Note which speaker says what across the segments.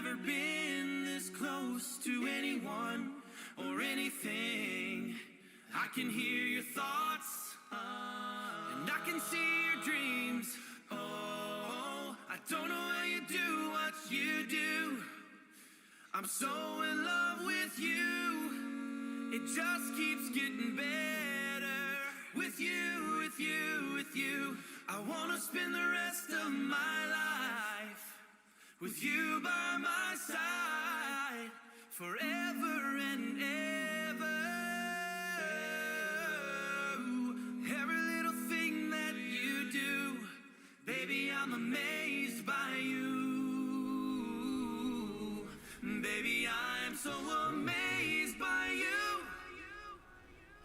Speaker 1: never been this close to anyone or anything. I can hear your thoughts, and I can see your dreams. Oh, I don't know how you do what you do. I'm so in love with you. It just keeps getting better. With you, with you, with you. I wanna spend the rest of my life with you by my side, forever and ever. Every little thing that you do, baby, I'm amazed by you. Baby, I'm so amazed by you.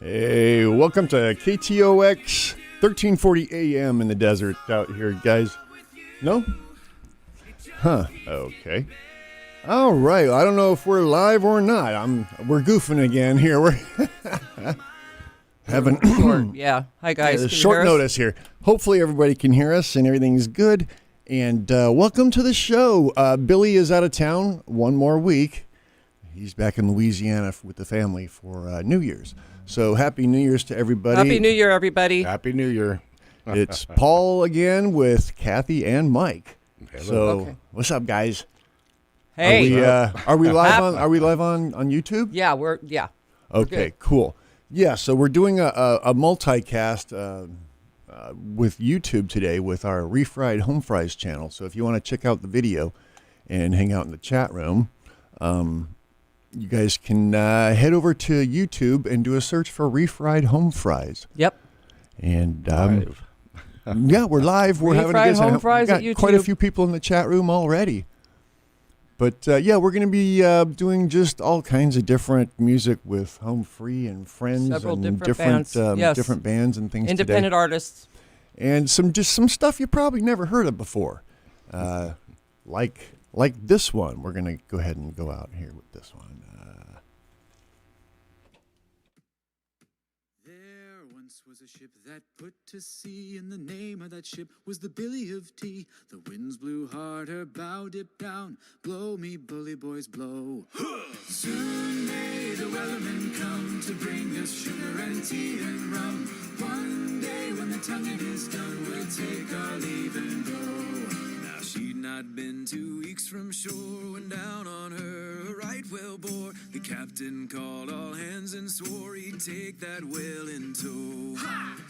Speaker 2: Hey, welcome to KTOX 1340 AM in the desert out here, guys. No? Huh, okay. All right, I don't know if we're live or not. We're goofing again here. We're having
Speaker 3: short, yeah. Hi, guys.
Speaker 2: Short notice here. Hopefully everybody can hear us and everything's good. And welcome to the show. Billy is out of town one more week. He's back in Louisiana with the family for New Year's. So happy New Year's to everybody.
Speaker 3: Happy New Year, everybody.
Speaker 4: Happy New Year.
Speaker 2: It's Paul again with Kathy and Mike.
Speaker 4: Hello.
Speaker 2: So
Speaker 3: Okay.
Speaker 2: what's up, guys?
Speaker 3: Hey.
Speaker 2: Are we live on YouTube?
Speaker 3: Yeah,
Speaker 2: Okay,
Speaker 3: good.
Speaker 2: cool. Yeah, so we're doing a multicast with YouTube today with our Refried Home Fries channel. So if you want to check out the video and hang out in the chat room, you guys can head over to YouTube and do a search for Refried Home Fries.
Speaker 3: Yep.
Speaker 2: And yeah, we're live. We're having a
Speaker 3: Refried
Speaker 2: good time.
Speaker 3: Home Fries
Speaker 2: We've
Speaker 3: at
Speaker 2: got quite a
Speaker 3: YouTube.
Speaker 2: few people in the chat room already. But yeah, we're going to be doing just all kinds of different music with Home Free and friends
Speaker 3: Several
Speaker 2: and
Speaker 3: different bands. Yes.
Speaker 2: different bands and things
Speaker 3: Independent
Speaker 2: today.
Speaker 3: artists.
Speaker 2: And some stuff you probably never heard of before, like this one. We're going to go ahead and go out here with this one.
Speaker 5: There once was a ship that put to sea, and the name of that ship was the Billy of Tea. The winds blew hard, her bow dipped down. Blow me, bully boys, blow. Soon may the wellerman come to bring us sugar and tea and rum. One day when the tonguing is done, we'll take our leave and go. Now she'd not been 2 weeks from shore when down on her a right whale bore. The captain called all hands and swore he'd take that whale in tow.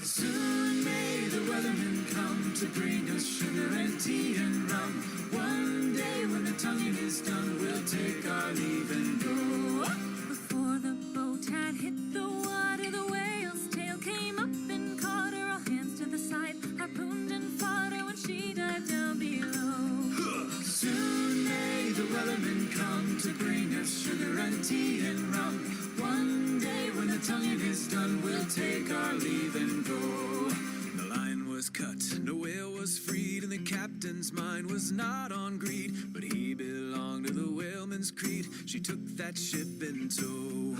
Speaker 5: Soon may the weatherman come to bring us sugar and tea and rum. One day when the tonguing is done, we'll take our leave and go.
Speaker 6: Before the boat had hit the water, the whale's tail came up and caught her. All hands to the side, harpooned and fought her when she dived down below.
Speaker 5: Soon may the wellerman come to bring us sugar and tea and rum. One day when the tonguing is done, we'll take our leave and go. The line was cut and the whale was freed, and the captain's mind was not on greed, but he belonged to the whaleman's creed. She took that ship in tow.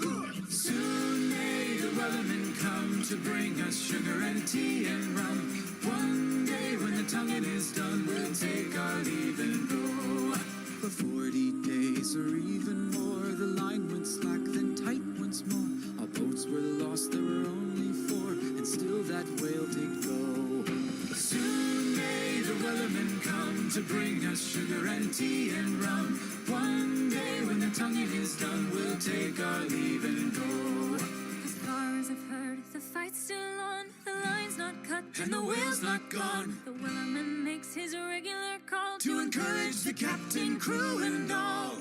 Speaker 5: Soon may the wellerman come to bring us sugar and tea and rum. One day when the tonguing is done, we'll take our leave and go. For 40 days or even more, the line went slack, then tight once more. Our boats were lost, there were only 4, and still that whale did go. Soon may the wellerman come to bring us sugar and tea and rum. One day when the tonguing is done, we'll take our leave and go.
Speaker 6: As far as I've heard, the fight's still on. The line's not cut
Speaker 5: And the whale's not gone.
Speaker 6: The wellerman makes his regular call
Speaker 5: To encourage the captain, crew, and all.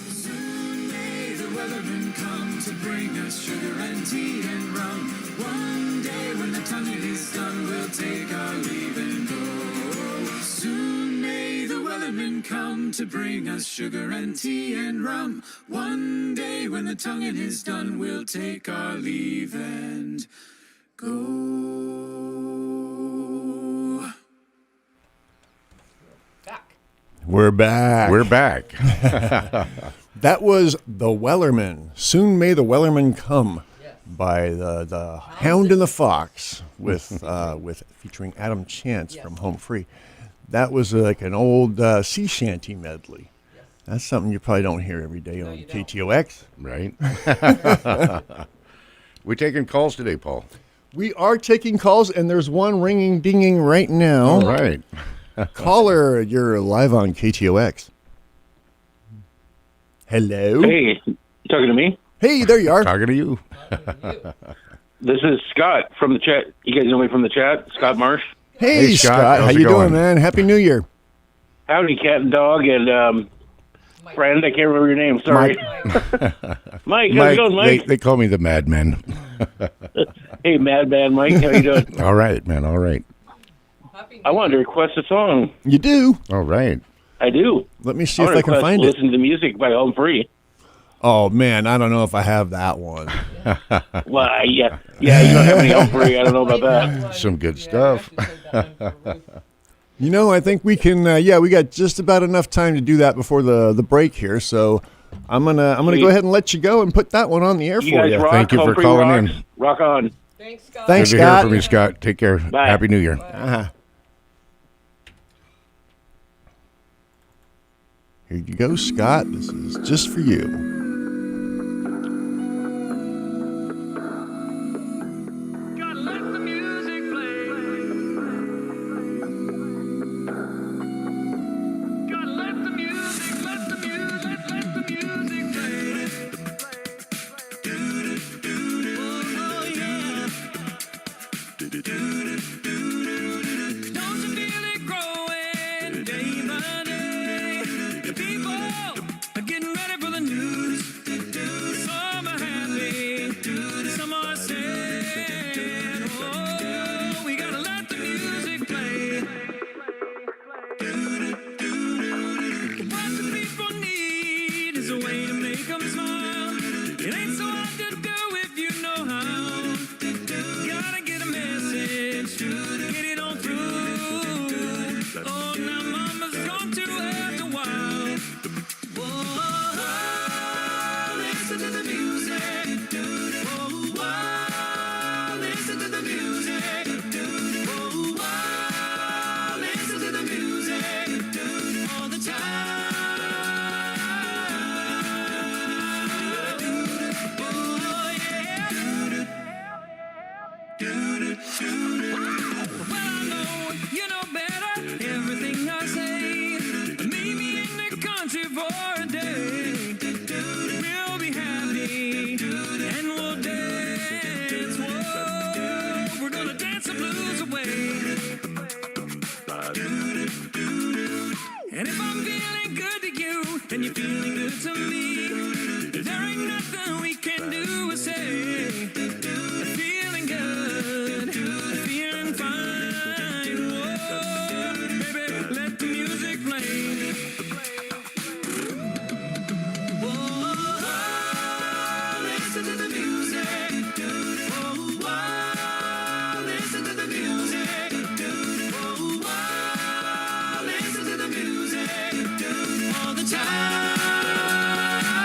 Speaker 5: Soon may the wellerman come to bring us sugar and tea and rum. One day when the tonguing is done, we'll take our leave and go. Soon may the wellerman come to bring us sugar and tea and rum. One day when the tonguing is done, we'll take our leave and go.
Speaker 2: We're back.
Speaker 4: We're back.
Speaker 2: That was The Wellerman. Soon may the Wellerman come. by the Hound and the Fox with featuring Adam Chance from Home Free. That was like an old sea shanty medley. That's something you probably don't hear every day on KTOX.
Speaker 4: Right. We're taking calls today, Paul.
Speaker 2: We are taking calls, and there's one ringing, dinging right now.
Speaker 4: All right.
Speaker 2: Caller, you're live on KTOX. Hello.
Speaker 7: Hey, you talking to me?
Speaker 2: Hey, there you are.
Speaker 4: Talking to you.
Speaker 7: This is Scott from the chat. You guys know me from the chat? Scott Marsh.
Speaker 2: Hey, Scott. How
Speaker 4: how's
Speaker 2: you
Speaker 4: it going?
Speaker 2: doing, man? Happy New Year.
Speaker 7: Howdy, cat and dog, and friend. I can't remember your name. Sorry. Mike, how's it going, Mike?
Speaker 4: They call me the Madman.
Speaker 7: Hey, Madman Mike. How you doing?
Speaker 4: All right, man. All right.
Speaker 7: I wanted to request a song.
Speaker 2: You do?
Speaker 4: All right.
Speaker 7: I do.
Speaker 2: Let me see if I can find it.
Speaker 7: Listen to music by Home Free.
Speaker 2: Oh, man, I don't know if I have that one.
Speaker 7: Well, yeah, you don't have any Home Free. I don't know about that.
Speaker 4: Some good stuff.
Speaker 2: You know, I think we can. We got just about enough time to do that before the break here. So I'm gonna go ahead and let you go and put that one on the air
Speaker 7: You
Speaker 2: for
Speaker 7: guys
Speaker 2: you.
Speaker 7: rock.
Speaker 4: Thank you
Speaker 7: Home
Speaker 4: for
Speaker 7: Free
Speaker 4: calling
Speaker 7: rocks.
Speaker 4: in.
Speaker 7: Rock on.
Speaker 3: Thanks, Scott.
Speaker 2: Thanks,
Speaker 4: Good to hear
Speaker 2: Scott.
Speaker 4: from you, Scott. Take care.
Speaker 7: Bye.
Speaker 4: Happy New Year.
Speaker 2: Here you go, Scott. This is just for you.
Speaker 1: Gotta let the music play. Gotta let the music, let the music play. Oh yeah. Don't you feel it growing day by day? The people are getting ready for the news. Some are happy, some are sad. Oh, we gotta let the music play. What the people need is a way to make them smile. It ain't so hard to do if you know how. Gotta get a message, get it on through. Oh, now mama's gone to after a while. Whoa, listen to the music. Whoa, listen to the music. Whoa, listen to the music all the time. Oh, yeah. Well, I know you know better. Everything I say, meet me in the country for a day. We'll be happy and we'll dance. Whoa, we're gonna dance the blues away. And if I'm feeling good to you, and you're feeling good to me, there ain't nothing we can do or say. Feeling good, feeling fine. Whoa, baby, let the music play. Whoa, listen to the music. Whoa, listen to the music. Whoa, listen to the music all the time.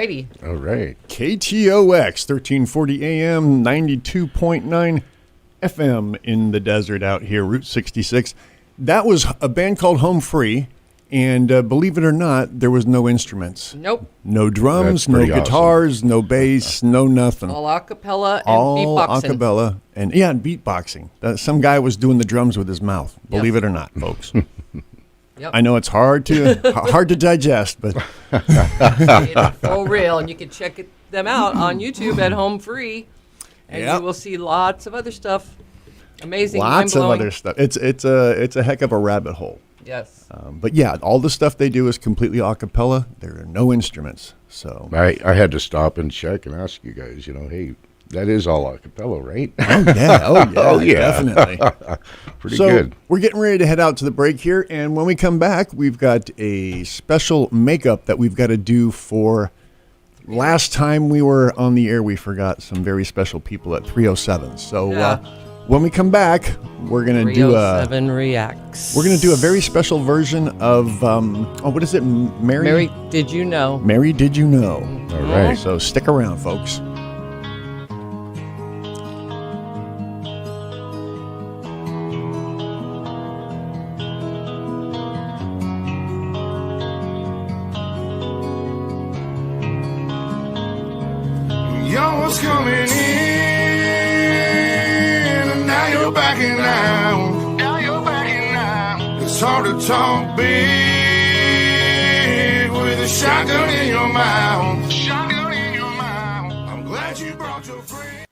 Speaker 3: righty.
Speaker 4: All right.
Speaker 2: KTOX 1340 AM, 92.9 FM in the desert out here, Route 66. That was a band called Home Free, and believe it or not, there was no instruments.
Speaker 3: Nope.
Speaker 2: No drums,
Speaker 4: That's
Speaker 2: no
Speaker 4: pretty
Speaker 2: guitars, no bass, no nothing.
Speaker 3: All a cappella and
Speaker 2: All
Speaker 3: beatboxing.
Speaker 2: a cappella, and beatboxing. Some guy was doing the drums with his mouth. Believe it or not, folks.
Speaker 3: Yep.
Speaker 2: I know it's hard to digest, but
Speaker 3: It's for real, and you can check them out on YouTube at Home Free, and
Speaker 2: Yep.
Speaker 3: you will see lots of other stuff. Amazing,
Speaker 2: lots of
Speaker 3: mind-blowing.
Speaker 2: other stuff. It's a heck of a rabbit hole.
Speaker 3: Yes.
Speaker 2: But yeah, all the stuff they do is completely a cappella. There are no instruments, so
Speaker 4: I had to stop and check and ask you guys, hey, that is all a cappella, right?
Speaker 2: oh yeah, definitely.
Speaker 4: Pretty
Speaker 2: So
Speaker 4: good.
Speaker 2: we're getting ready to head out to the break here, and when we come back, we've got a special makeup that we've got to do for last time we were on the air. We forgot some very special people at 307. So
Speaker 3: Yeah.
Speaker 2: when we come back, we're gonna do a
Speaker 3: 307 Reacts.
Speaker 2: we're gonna do a very special version of what is it?
Speaker 3: Mary, did you know?
Speaker 2: Mary, did you know?
Speaker 4: All right.
Speaker 2: So stick around, folks.
Speaker 5: Y'all was coming in, and now you're backing out. Now you're backing out. It's hard to talk big with a shotgun in your mouth. Shotgun in your mouth. I'm glad you brought your friend.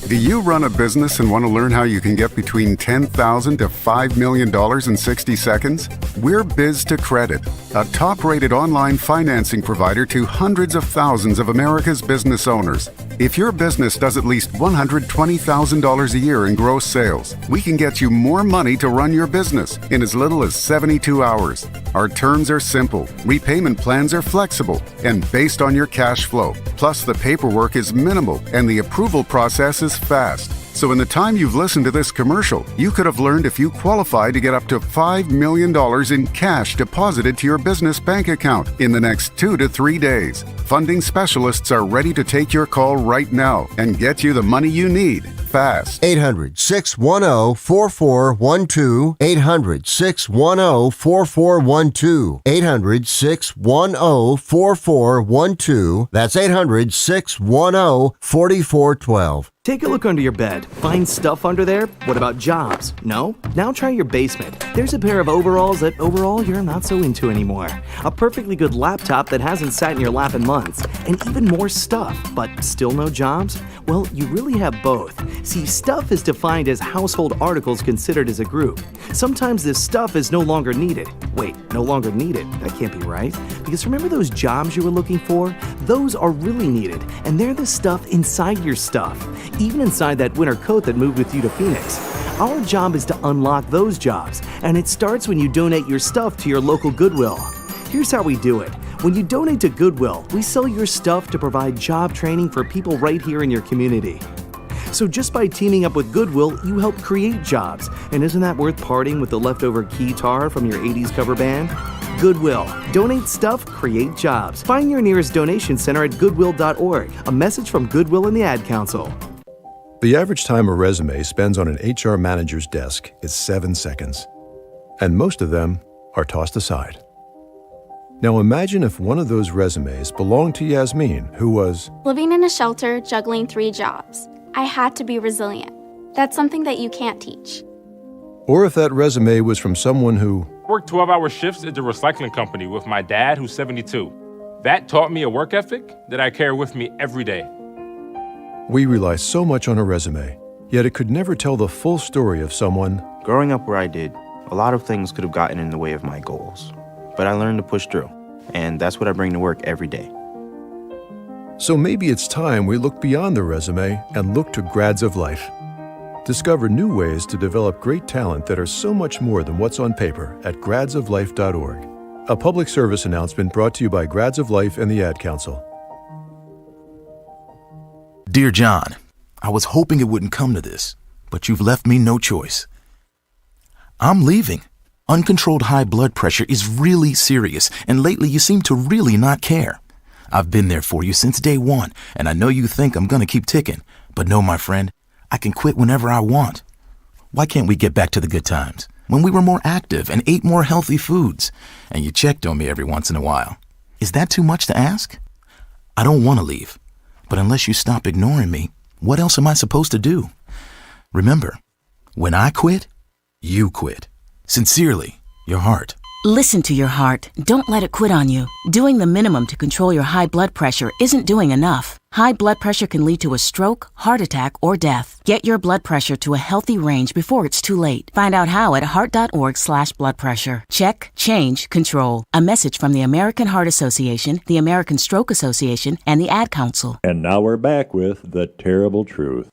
Speaker 8: Do you run a business and want to learn how you can get between $10,000 to $5 million in 60 seconds? We're Biz to Credit, a top-rated online financing provider to hundreds of thousands of America's business owners. If your business does at least $120,000 a year in gross sales, we can get you more money to run your business in as little as 72 hours. Our terms are simple, repayment plans are flexible, and based on your cash flow. Plus, the paperwork is minimal and the approval process is fast. So in the time you've listened to this commercial, you could have learned if you qualify to get up to $5 million in cash deposited to your business bank account in the next 2 to 3 days. Funding specialists are ready to take your call right now and get you the money you need fast.
Speaker 9: 800-610-4412. 800-610-4412. 800-610-4412. That's 800-610-4412.
Speaker 10: Take a look under your bed. Find stuff under there? What about jobs? No? Now try your basement. There's a pair of overalls that overall you're not so into anymore. A perfectly good laptop that hasn't sat in your lap in months. And even more stuff, but still no jobs? Well, you really have both. See, stuff is defined as household articles considered as a group. Sometimes this stuff is no longer needed. Wait, no longer needed? That can't be right. Because remember those jobs you were looking for? Those are really needed, and they're the stuff inside your stuff. Even inside that winter coat that moved with you to Phoenix. Our job is to unlock those jobs, and it starts when you donate your stuff to your local Goodwill. Here's how we do it. When you donate to Goodwill, we sell your stuff to provide job training for people right here in your community. So just by teaming up with Goodwill, you help create jobs. And isn't that worth parting with the leftover guitar from your 80s cover band? Goodwill. Donate stuff, create jobs. Find your nearest donation center at goodwill.org. A message from Goodwill and the Ad Council.
Speaker 11: The average time a resume spends on an HR manager's desk is 7 seconds. And most of them are tossed aside. Now imagine if one of those resumes belonged to Yasmin, who was
Speaker 12: living in a shelter, juggling 3 jobs. I had to be resilient. That's something that you can't teach.
Speaker 11: Or if that resume was from someone who
Speaker 13: worked 12-hour shifts at the recycling company with my dad, who's 72. That taught me a work ethic that I carry with me every day.
Speaker 11: We rely so much on a resume, yet it could never tell the full story of someone.
Speaker 14: Growing up where I did, a lot of things could have gotten in the way of my goals. But I learned to push through, and that's what I bring to work every day.
Speaker 11: So maybe it's time we look beyond the resume and look to Grads of Life. Discover new ways to develop great talent that are so much more than what's on paper at gradsoflife.org. A public service announcement brought to you by Grads of Life and the Ad Council.
Speaker 15: Dear John, I was hoping it wouldn't come to this, but you've left me no choice. I'm leaving. Uncontrolled high blood pressure is really serious, and lately you seem to really not care. I've been there for you since day one, and I know you think I'm gonna keep ticking. But no, my friend, I can quit whenever I want. Why can't we get back to the good times? When we were more active and ate more healthy foods, and you checked on me every once in a while. Is that too much to ask? I don't want to leave, but unless you stop ignoring me, what else am I supposed to do? Remember, when I quit, you quit. Sincerely, your heart.
Speaker 16: Listen to your heart. Don't let it quit on you. Doing the minimum to control your high blood pressure isn't doing enough. High blood pressure can lead to a stroke, heart attack, or death. Get your blood pressure to a healthy range before it's too late. Find out how at heart.org/bloodpressure. Check, change, control. A message from the American Heart Association, the American Stroke Association, and the Ad Council.
Speaker 17: And now we're back with The Terrible Truth.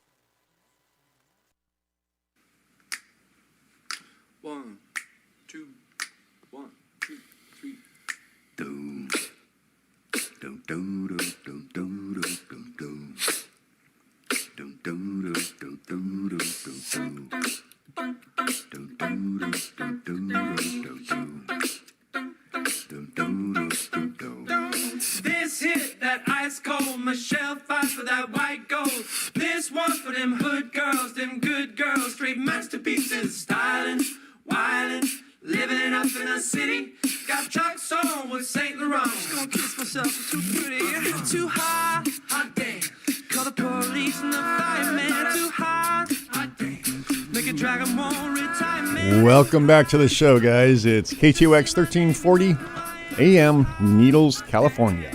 Speaker 1: 1, 2, 1, 2, 3. This hit that ice cold, Michelle fight for that white gold. This one for them hood girls, them good girls, straight masterpieces, styling, wildin', living it up in the city. Got Chuck's on with St. Laurent. Just gonna kiss myself, I'm too pretty. Too hot, hot damn. Call the police and the fireman. Too hot, hot damn. Make a dragon won't retirement.
Speaker 2: Welcome back to the show, guys. It's KTOX 1340 AM, Needles, California.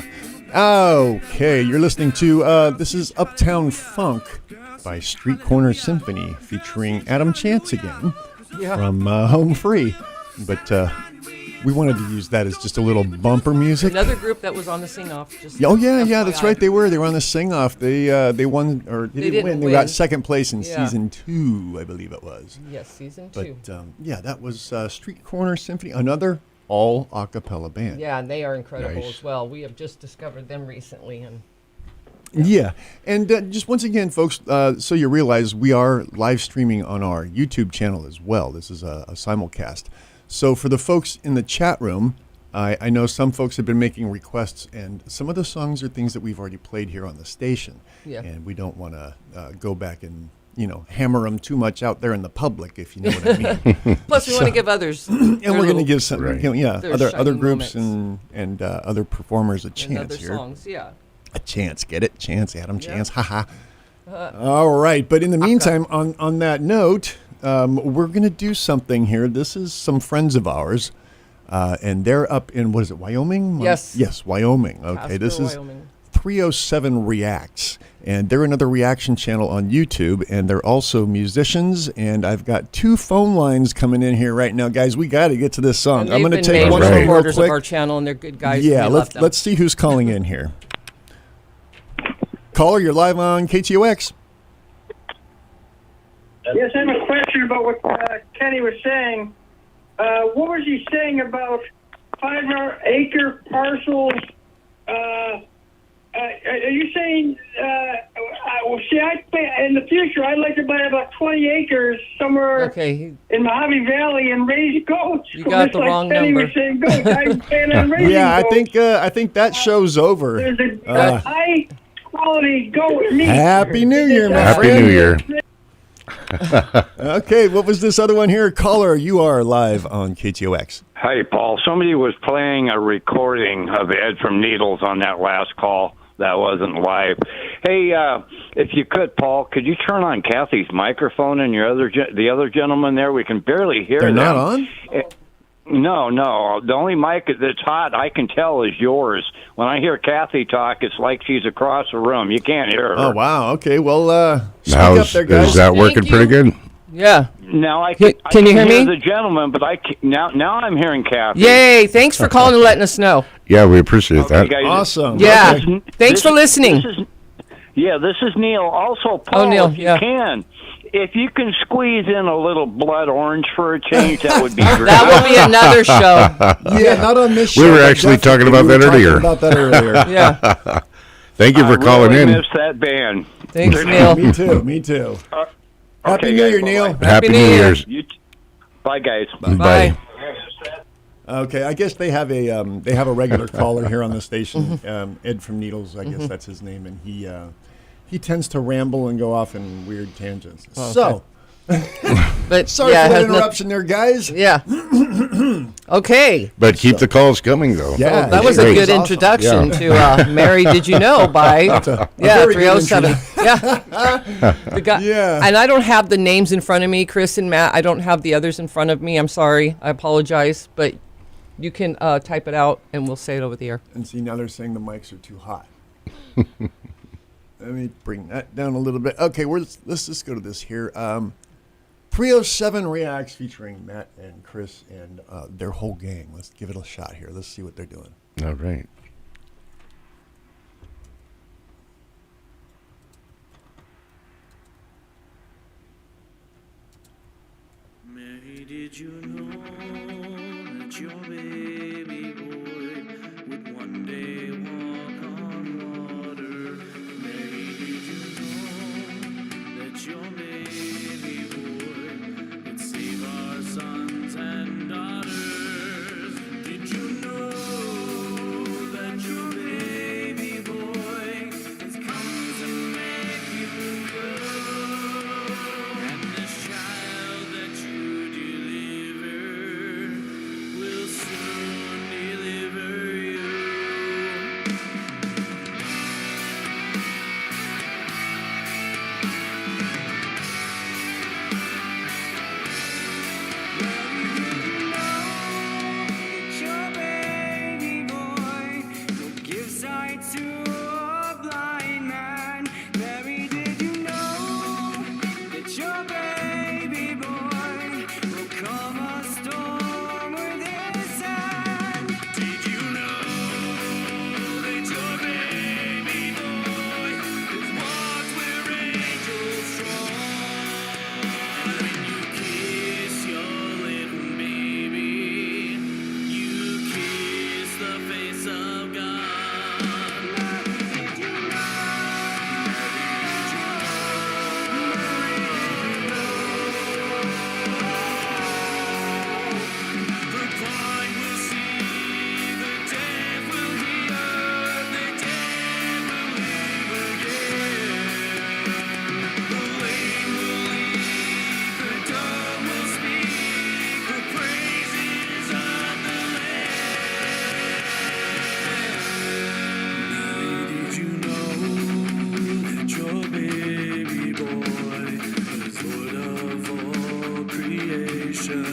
Speaker 2: Okay, you're listening to, this is Uptown Funk by Street Corner Symphony featuring Adam Chance again from Home Free. But we wanted to use that as just a little bumper music.
Speaker 3: Another group that was on the sing-off. Just
Speaker 2: Oh, yeah, that's right. They were on the sing-off. They won, or they didn't win. They got second place in season 2, I believe it was.
Speaker 3: Yes, season 2.
Speaker 2: But, that was Street Corner Symphony, another all a cappella band.
Speaker 3: Yeah, and they are incredible as well. We have just discovered them recently. And
Speaker 2: and just once again, folks, so you realize we are live streaming on our YouTube channel as well. This is a simulcast. So for the folks in the chat room, I know some folks have been making requests, and some of the songs are things that we've already played here on the station.
Speaker 3: Yeah.
Speaker 2: And we don't want to go back and, hammer them too much out there in the public, if you know what I mean.
Speaker 3: Plus, we want to give others.
Speaker 2: And we're going to give some, other groups
Speaker 3: moments.
Speaker 2: and other performers a chance
Speaker 3: other
Speaker 2: here.
Speaker 3: Songs, yeah.
Speaker 2: A chance, get it? Chance, Adam Chance, haha. All right, but in the meantime, on that note, we're going to do something here. This is some friends of ours, and they're up in, what is it, Wyoming?
Speaker 3: Yes.
Speaker 2: Yes, Wyoming. Okay,
Speaker 3: Casper,
Speaker 2: this is
Speaker 3: Wyoming.
Speaker 2: 307 Reacts, and they're another reaction channel on YouTube, and they're also musicians, and I've got 2 phone lines coming in here right now. Guys, we got to get to this song. I'm going to take one real
Speaker 3: supporters
Speaker 2: quick.
Speaker 3: Of our channel, and they're good guys.
Speaker 2: Yeah, let's see who's calling in here. Caller, you're live on KTOX.
Speaker 18: Yes, I have a question about what Kenny was saying. What was he saying about 5-acre parcels? Are you saying, in the future, I'd like to buy about 20 acres somewhere in Mojave Valley and raise goats.
Speaker 3: You got the wrong
Speaker 18: Kenny
Speaker 3: number.
Speaker 18: was saying goats. I plan on raising goats.
Speaker 2: I think that show's over.
Speaker 18: There's a high-quality goat meat.
Speaker 2: Happy New Year, my friend.
Speaker 4: Happy New Year.
Speaker 2: Okay, what was this other one here? Caller, you are live on KTOX.
Speaker 19: Hey, Paul. Somebody was playing a recording of Ed from Needles on that last call. That wasn't live. Hey, if you could, Paul, could you turn on Kathy's microphone and the other gentleman there? We can barely hear them.
Speaker 2: They're not on?
Speaker 19: No. The only mic that's hot, I can tell, is yours. When I hear Kathy talk, it's like she's across the room. You can't hear her.
Speaker 2: Oh, wow. Okay, well, speak
Speaker 4: now
Speaker 2: up there, guys.
Speaker 4: Is that working pretty good?
Speaker 3: Yeah.
Speaker 19: Now I
Speaker 3: can you hear me?
Speaker 19: The gentleman, but now I'm hearing Kathy.
Speaker 3: Yay! Thanks for calling and letting us know.
Speaker 4: Yeah, we appreciate that.
Speaker 19: Guys,
Speaker 2: awesome.
Speaker 3: Yeah. Thanks for listening.
Speaker 19: This is Neil. Also, Paul,
Speaker 3: Neil,
Speaker 19: if you can squeeze in a little blood orange for a change, that would be great.
Speaker 3: That will be another show.
Speaker 2: Yeah, not on this show.
Speaker 4: We were actually talking about that earlier.
Speaker 3: Yeah.
Speaker 4: Thank you for calling in.
Speaker 19: I miss that band.
Speaker 3: Thanks, Neil.
Speaker 2: Me too. Happy New Year, Neil.
Speaker 4: Happy New Year's.
Speaker 19: Bye, guys.
Speaker 4: Bye.
Speaker 2: Okay, I guess they have a regular caller here on the station, Ed from Needles. I guess that's his name, and he tends to ramble and go off in weird tangents.
Speaker 3: Oh,
Speaker 2: so,
Speaker 3: but
Speaker 2: sorry for that interruption there, guys.
Speaker 3: Yeah. Okay.
Speaker 4: But keep the calls coming, though.
Speaker 2: Yeah,
Speaker 3: that was a good introduction to Mary Did You Know by 307. The guy, and I don't have the names in front of me, Chris and Matt. I don't have the others in front of me. I'm sorry. I apologize, but you can type it out and we'll say it over the air.
Speaker 2: And see, now they're saying the mics are too hot. Let me bring that down a little bit. Okay, let's just go to this here. 307 Reacts featuring Matt and Chris and their whole gang. Let's give it a shot here. Let's see what they're doing.
Speaker 4: All right.
Speaker 5: Mary, did you know that your baby boy would one day walk on water? Mary, did you know that your baby boy would save our sons and daughters? Did you know that your baby boy has come to make you grow? And this child that you deliver will soon deliver you. Your baby boy will give sight to a blind man. Mary, did you know that your baby boy will calm a storm with his hand? Did you know that your baby boy is walked where angels trod? When you kiss your little baby, you kiss the face of God. Did you the blind will see, the deaf will hear, the dead will live again. The lame will leap, the dumb will speak, the praises of the Lamb. Did you know that your baby boy is Lord of all creation?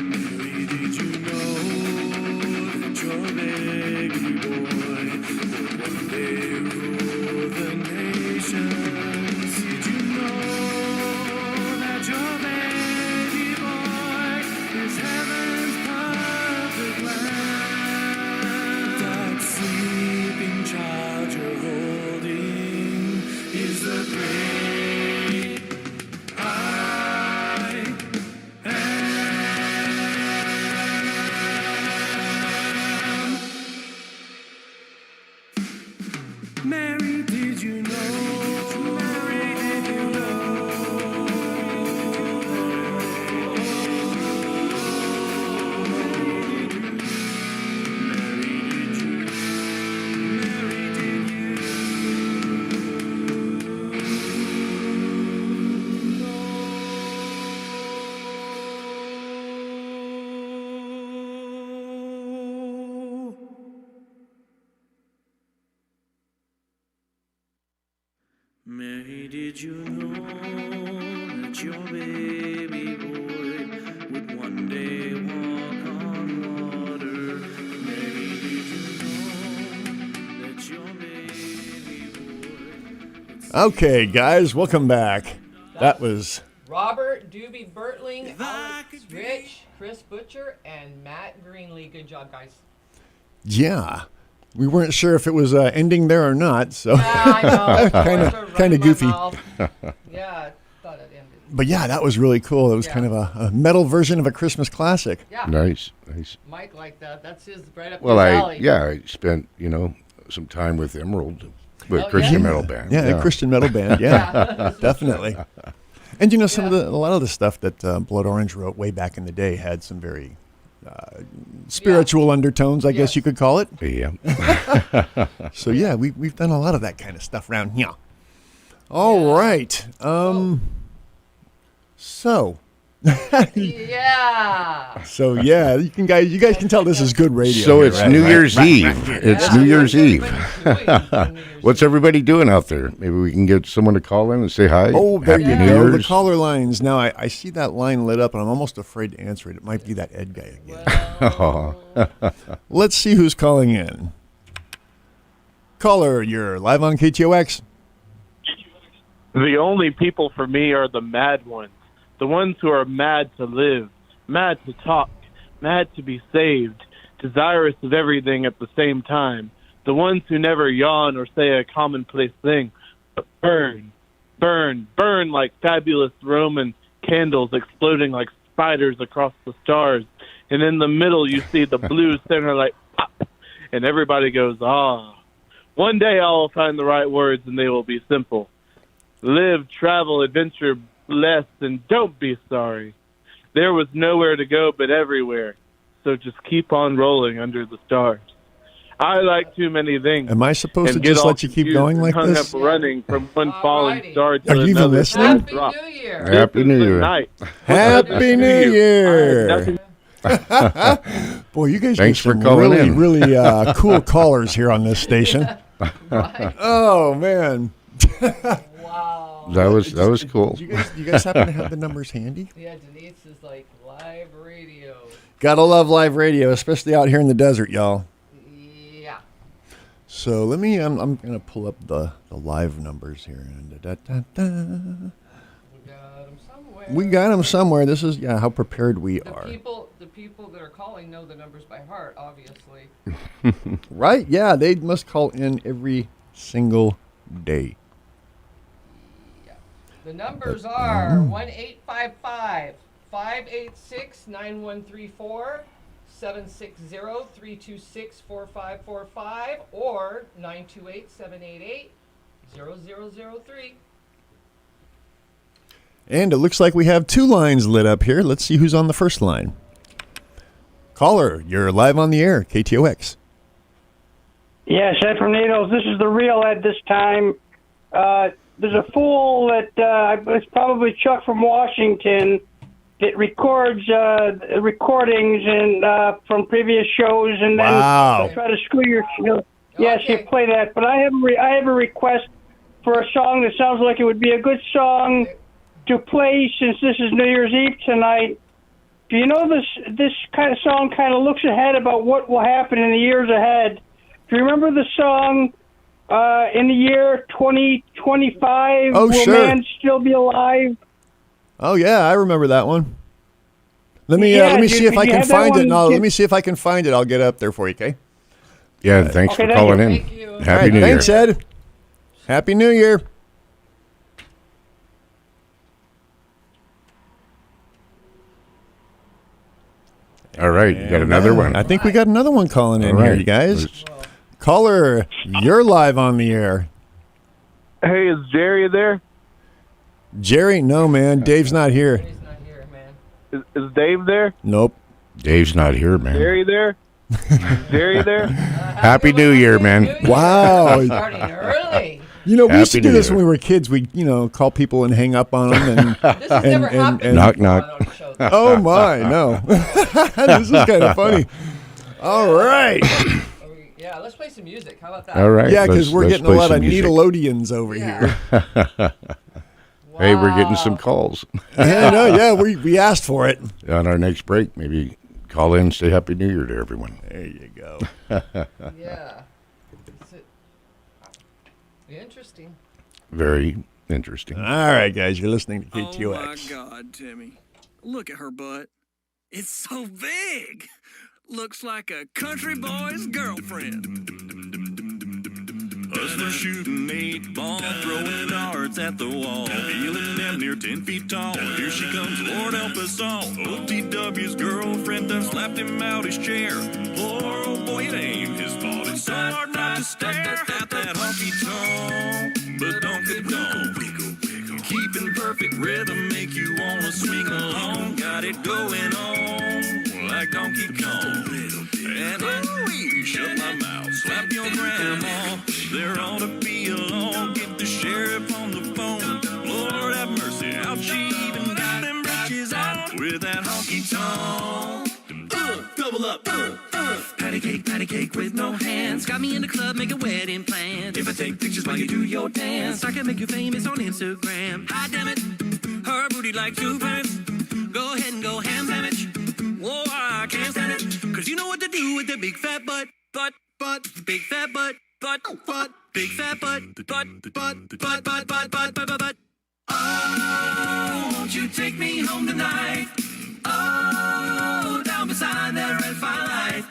Speaker 5: Mary, did you know that your baby boy will one day rule the nations? Did you know that your baby boy is heaven's perfect lamb? That sleeping child you're holding is the great I am. Mary, did you know? Mary, did you Mary, did you know that your baby boy would one day walk on water? Mary, did you know that your baby boy...
Speaker 2: Okay, guys, welcome back. That was
Speaker 3: Robert Doobie Bertling, Alex Rich, Chris Butcher, and Matt Greenlee. Good job, guys.
Speaker 2: yeah. We weren't sure if it was ending there or not, so
Speaker 3: I know.
Speaker 2: kind of goofy.
Speaker 3: Yeah, I thought it ended.
Speaker 2: But yeah, that was really cool. It was kind of a metal version of a Christmas classic.
Speaker 3: Yeah.
Speaker 4: Nice.
Speaker 3: Mike liked that. That's his right up
Speaker 4: Well,
Speaker 3: his alley.
Speaker 4: I spent, some time with Emerald, with Christian metal band.
Speaker 2: Yeah, Christian metal band. Yeah, definitely. And some of a lot of the stuff that Blood Orange wrote way back in the day had some very spiritual undertones, I guess you could call it.
Speaker 4: Yeah.
Speaker 2: So yeah, we've done a lot of that kind of stuff around here. All right. So.
Speaker 3: Yeah.
Speaker 2: So yeah, you guys can tell this is good radio.
Speaker 4: So
Speaker 2: here,
Speaker 4: it's
Speaker 2: right?
Speaker 4: New Year's Eve. It's New Year's Eve.
Speaker 3: Eve.
Speaker 4: What's everybody doing out there? Maybe we can get someone to call in and say hi.
Speaker 2: Oh, there
Speaker 4: Happy
Speaker 2: you
Speaker 4: New
Speaker 2: go.
Speaker 4: Year's.
Speaker 2: The caller lines. Now I see that line lit up, and I'm almost afraid to answer it. It might be that Ed guy again. Let's see who's calling in. Caller, you're live on KTOX.
Speaker 20: The only people for me are the mad ones. The ones who are mad to live, mad to talk, mad to be saved, desirous of everything at the same time. The ones who never yawn or say a commonplace thing, but burn, burn, burn like fabulous Roman candles exploding like spiders across the stars. And in the middle you see the blue center like pop, and everybody goes, ah. One day I'll find the right words and they will be simple. Live, travel, adventure, bless, and don't be sorry. There was nowhere to go but everywhere, so just keep on rolling under the stars. I like too many things.
Speaker 2: Am I supposed to
Speaker 20: and get
Speaker 2: just
Speaker 20: all
Speaker 2: let you keep
Speaker 20: confused
Speaker 2: going
Speaker 20: and
Speaker 2: like
Speaker 20: hung
Speaker 2: this?
Speaker 20: up running from one falling star to
Speaker 2: Are you even
Speaker 20: another.
Speaker 2: listening?
Speaker 20: Happy New
Speaker 3: Year.
Speaker 4: Happy New Year.
Speaker 20: Night.
Speaker 2: Happy New Year.
Speaker 20: Nothing-
Speaker 2: Boy, you guys
Speaker 4: Thanks
Speaker 2: get
Speaker 4: for
Speaker 2: some
Speaker 4: calling
Speaker 2: really,
Speaker 4: in.
Speaker 2: really cool callers here on this station. Oh man.
Speaker 4: That was cool.
Speaker 2: Do you guys happen to have the numbers handy?
Speaker 3: Yeah, Denise is like live radio.
Speaker 2: Gotta love live radio, especially out here in the desert, y'all.
Speaker 3: Yeah.
Speaker 2: So let me. I'm gonna pull up the live numbers here. We got them somewhere. This is how prepared we are.
Speaker 3: The people that are calling know the numbers by heart, obviously.
Speaker 2: Right? Yeah, they must call in every single day.
Speaker 3: The numbers are 1-855-586-9134, 760-326-4545, or 928-788-0003.
Speaker 2: And it looks like we have two lines lit up here. Let's see who's on the first line. Caller, you're live on the air, KTOX.
Speaker 18: Yes, Ed from Needles. This is the real Ed this time. There's a fool that it's probably Chuck from Washington that records recordings and from previous shows, and then try to screw your. Yes, you play that. But I have a request for a song that sounds like it would be a good song to play since this is New Year's Eve tonight. Do you know this kind of song kind of looks ahead about what will happen in the years ahead? Do you remember the song? In the year 2025, will man still be alive?
Speaker 2: Oh yeah, I remember that one. Let me see if I can find it. Let me see if I can find it. I'll get up there for you, okay?
Speaker 4: Yeah, thanks for calling in. Happy New Year.
Speaker 2: Thanks, Ed. Happy New Year.
Speaker 4: All right, you got another one.
Speaker 2: I think we got another one calling in
Speaker 4: All
Speaker 2: here,
Speaker 4: right.
Speaker 2: you guys. Caller, you're live on the air.
Speaker 20: Hey, is Jerry there?
Speaker 2: Jerry? No, man. Dave's not here.
Speaker 20: Is Dave there?
Speaker 2: Nope.
Speaker 4: Dave's not here, man.
Speaker 20: Jerry there? Jerry there?
Speaker 4: Happy New Year, man.
Speaker 2: Wow.
Speaker 3: Starting early.
Speaker 2: You know, we used to
Speaker 4: Happy
Speaker 2: do
Speaker 4: New
Speaker 2: this
Speaker 4: Year.
Speaker 2: when we were kids. We'd, call people and hang up on them. And,
Speaker 4: Knock, knock.
Speaker 2: Oh, my, no. This is kind of funny. All right.
Speaker 3: Yeah, let's play some music. How about that?
Speaker 4: All right.
Speaker 2: Yeah, because we're
Speaker 4: let's
Speaker 2: getting a
Speaker 4: play
Speaker 2: lot
Speaker 4: some
Speaker 2: of
Speaker 4: music.
Speaker 2: Needleodians over here.
Speaker 4: Hey, we're getting some calls.
Speaker 2: Yeah, we asked for it.
Speaker 4: On our next break, maybe call in and say Happy New Year to everyone.
Speaker 2: There you go.
Speaker 3: Yeah. Interesting.
Speaker 4: Very interesting.
Speaker 2: All right, guys, you're listening to KTOX.
Speaker 1: Oh, my God, Timmy. Look at her butt. It's so big. Looks like a country boy's girlfriend. Hustler shooting 8 ball, throwing darts at the wall. Feeling damn near 10 feet tall. Here she comes, Lord help us all. OTW's girlfriend done slapped him out his chair. Poor old boy, it ain't his fault. It's so hard not to stare at that honky tonk. But don't get gone. Keeping perfect rhythm make you wanna swing along. Got it going on like Donkey Kong. And I shut my mouth, slap your grandma. There ought to be a law, get the sheriff on the phone. Lord have mercy, how she even got them britches out with that honky tonk. Double up, patty cake with no hands. Got me in the club, make a wedding plan. If I take pictures while you do your dance, I can make you famous on Instagram. Ah, damn it, her booty like two pants. Go ahead and go ham sandwich. Whoa, I can't stand it, cause you know what to do with that big fat butt, big fat butt, big fat butt. Oh, won't you take me home tonight? Oh, down beside that red firelight.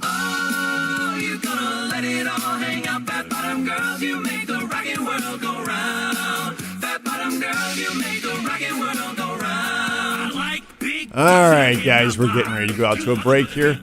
Speaker 1: Oh, you gonna let it all hang out, fat bottom girls, you make the rockin' world go round. Fat bottom girls, you make the rockin' world go round. I like big.
Speaker 2: All right, guys, we're getting ready to go out to a break here.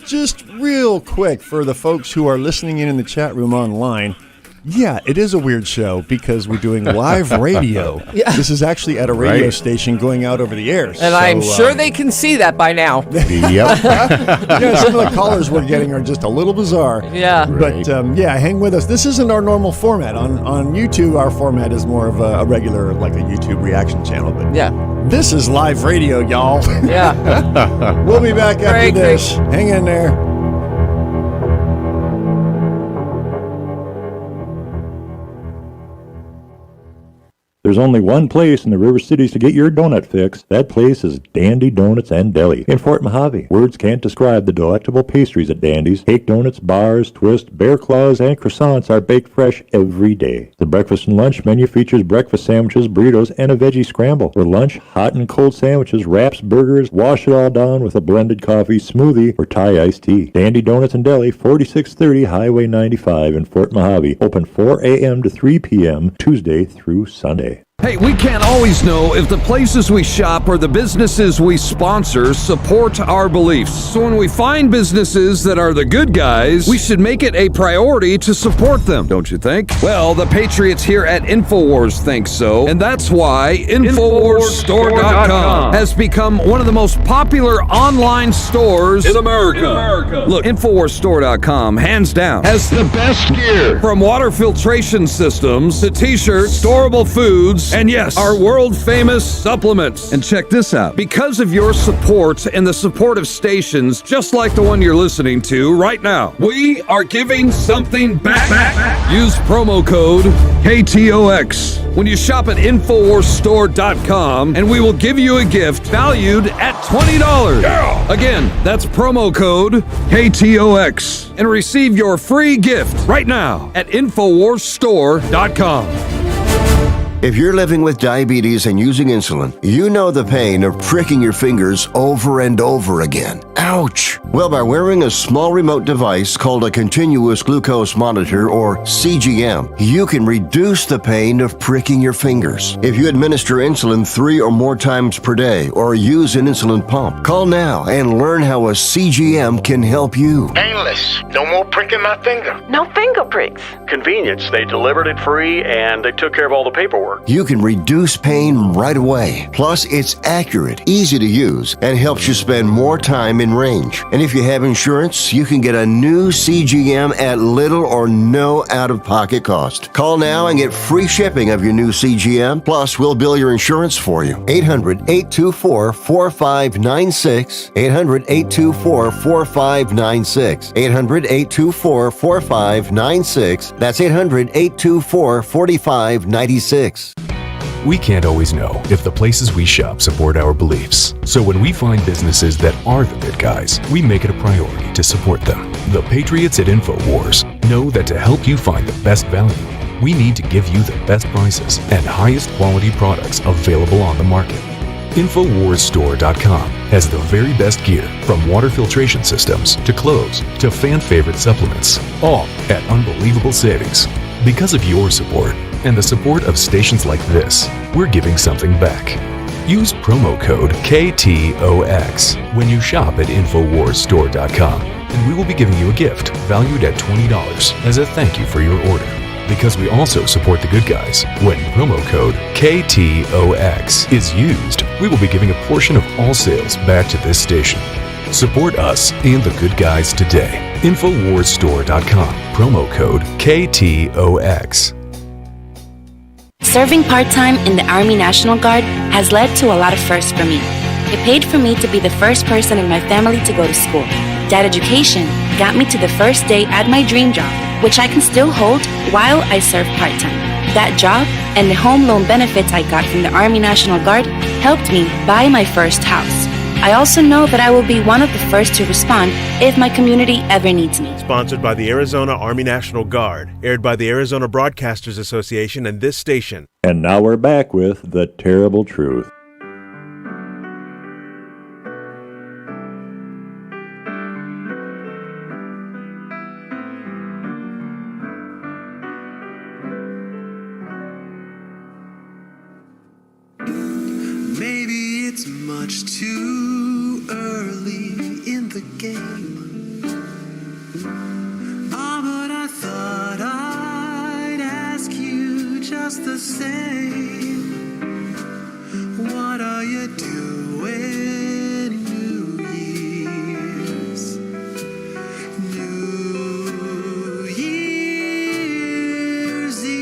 Speaker 2: Just real quick for the folks who are listening in the chat room online. Yeah, it is a weird show because we're doing live radio.
Speaker 3: Yeah.
Speaker 2: This is actually at a radio station going out over the air.
Speaker 3: And I'm sure they can see that by now.
Speaker 2: Yep. Some of the callers we're getting are just a little bizarre.
Speaker 3: Yeah.
Speaker 2: But, hang with us. This isn't our normal format. On YouTube, our format is more of a regular, like a YouTube reaction channel. But this is live radio, y'all.
Speaker 3: Yeah.
Speaker 2: We'll be back after this. Hang in there.
Speaker 17: There's only one place in the River Cities to get your donut fix. That place is Dandy Donuts and Deli in Fort Mojave. Words can't describe the delectable pastries at Dandy's. Cake donuts, bars, twists, bear claws, and croissants are baked fresh every day. The breakfast and lunch menu features breakfast sandwiches, burritos, and a veggie scramble. For lunch, hot and cold sandwiches, wraps, burgers, wash it all down with a blended coffee, smoothie, or Thai iced tea. Dandy Donuts and Deli, 4630 Highway 95 in Fort Mojave. Open 4 a.m. to 3 p.m. Tuesday through Sunday.
Speaker 21: Hey, we can't always know if the places we shop or the businesses we sponsor support our beliefs. So when we find businesses that are the good guys, we should make it a priority to support them, don't you think? Well, the Patriots here at InfoWars think so, and that's why InfoWarsStore.com has become one of the most popular online stores in America. Look, InfoWarsStore.com, hands down, has the best gear. From water filtration systems to t-shirts, storable foods, and yes, our world-famous supplements. And check this out. Because of your support and the support of stations just like the one you're listening to right now, we are giving something back. Use promo code KTOX when you shop at InfoWarsStore.com, and we will give you a gift valued at $20. Yeah. Again, that's promo code KTOX and receive your free gift right now at InfoWarsStore.com.
Speaker 9: If you're living with diabetes and using insulin, you know the pain of pricking your fingers over and over again. Ouch! Well, by wearing a small remote device called a continuous glucose monitor, or CGM, you can reduce the pain of pricking your fingers. If you administer insulin 3 or more times per day or use an insulin pump, call now and learn how a CGM can help you.
Speaker 22: Painless. No more pricking my finger.
Speaker 23: No finger pricks.
Speaker 22: Convenience. They delivered it free and they took care of all the paperwork.
Speaker 9: You can reduce pain right away. Plus, it's accurate, easy to use, and helps you spend more time in range. And if you have insurance, you can get a new CGM at little or no out-of-pocket cost. Call now and get free shipping of your new CGM. Plus, we'll bill your insurance for you. 800-824-4596. 800-824-4596. 800-824-4596. That's 800-824-4596.
Speaker 24: We can't always know if the places we shop support our beliefs. So when we find businesses that are the good guys, we make it a priority to support them. The Patriots at InfoWars know that to help you find the best value, we need to give you the best prices and highest quality products available on the market. InfoWarsStore.com has the very best gear, from water filtration systems to clothes to fan-favorite supplements, all at unbelievable savings. Because of your support and the support of stations like this, we're giving something back. Use promo code KTOX when you shop at InfoWarsStore.com, and we will be giving you a gift valued at $20 as a thank you for your order. Because we also support the good guys, when promo code KTOX is used, we will be giving a portion of all sales back to this station. Support us and the good guys today. InfoWarsStore.com. Promo code KTOX.
Speaker 16: Serving part-time in the Army National Guard has led to a lot of firsts for me. It paid for me to be the first person in my family to go to school. That education got me to the first day at my dream job, which I can still hold while I serve part-time. That job and the home loan benefits I got from the Army National Guard helped me buy my first house. I also know that I will be one of the first to respond if my community ever needs me.
Speaker 6: Sponsored by the Arizona Army National Guard, aired by the Arizona Broadcasters Association and this station.
Speaker 17: And now we're back with The Terrible Truth.
Speaker 1: Maybe it's much too early in the game. Oh, but I thought I'd ask you just the same. What are you doing New Year's? New Year's Eve.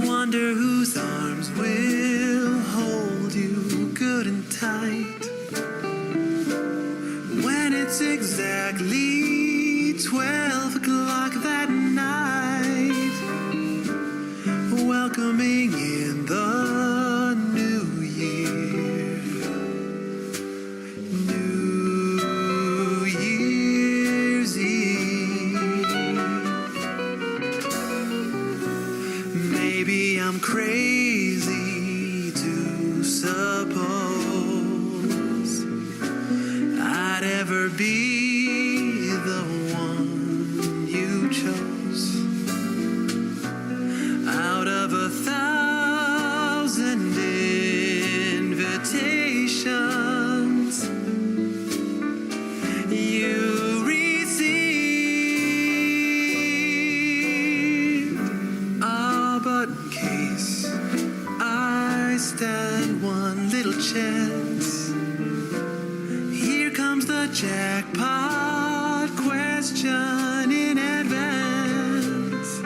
Speaker 1: Wonder whose arms will hold you good and tight when it's exactly 12 o'clock that night, welcoming in the new year. New Year's Eve. Maybe I'm crazy to suppose I'd ever be the one you chose out of 1,000 invitations you received. Ah, but in case I stand one little chance, here comes the jackpot question in advance.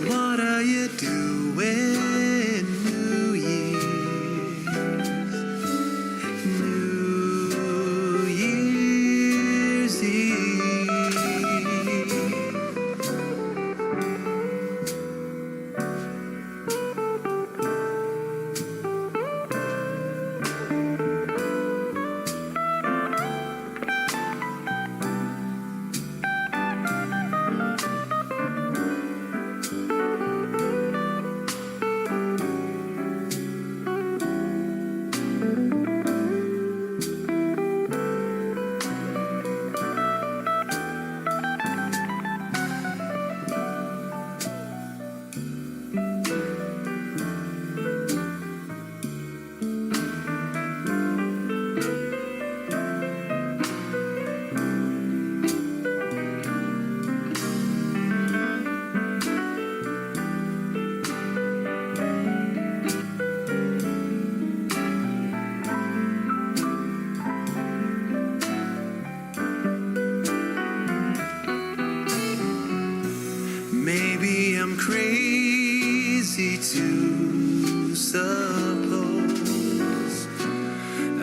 Speaker 1: What are you doing New Year's? New Year's Eve. Maybe I'm crazy to suppose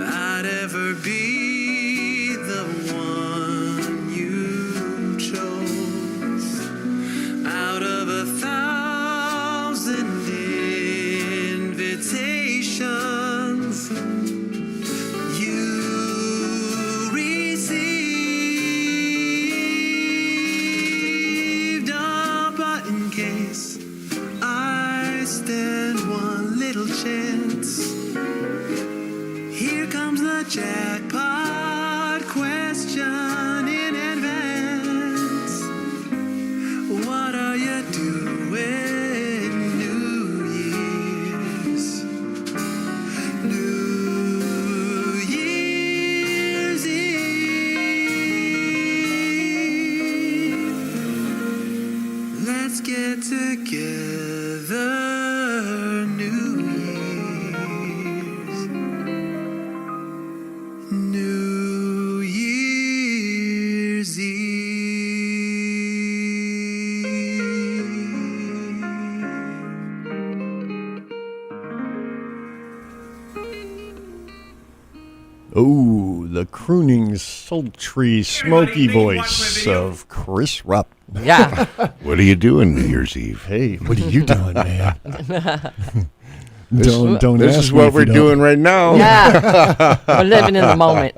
Speaker 1: I'd ever be the one you chose out of 1,000 invitations you received. Oh, but in case I stand one little chance, here comes the jackpot question in advance. What are you doing New Year's? New Year's Eve. Let's get together New Year's.
Speaker 2: Oh, the crooning, sultry, smoky voice of Chris Rupp.
Speaker 3: Yeah.
Speaker 4: What are you doing New Year's Eve?
Speaker 2: Hey, what are you doing, man?
Speaker 4: This
Speaker 2: don't
Speaker 4: is
Speaker 2: ask me
Speaker 4: what
Speaker 2: if
Speaker 4: we're
Speaker 2: you don't.
Speaker 4: doing right now.
Speaker 3: Yeah. We're living in the moment.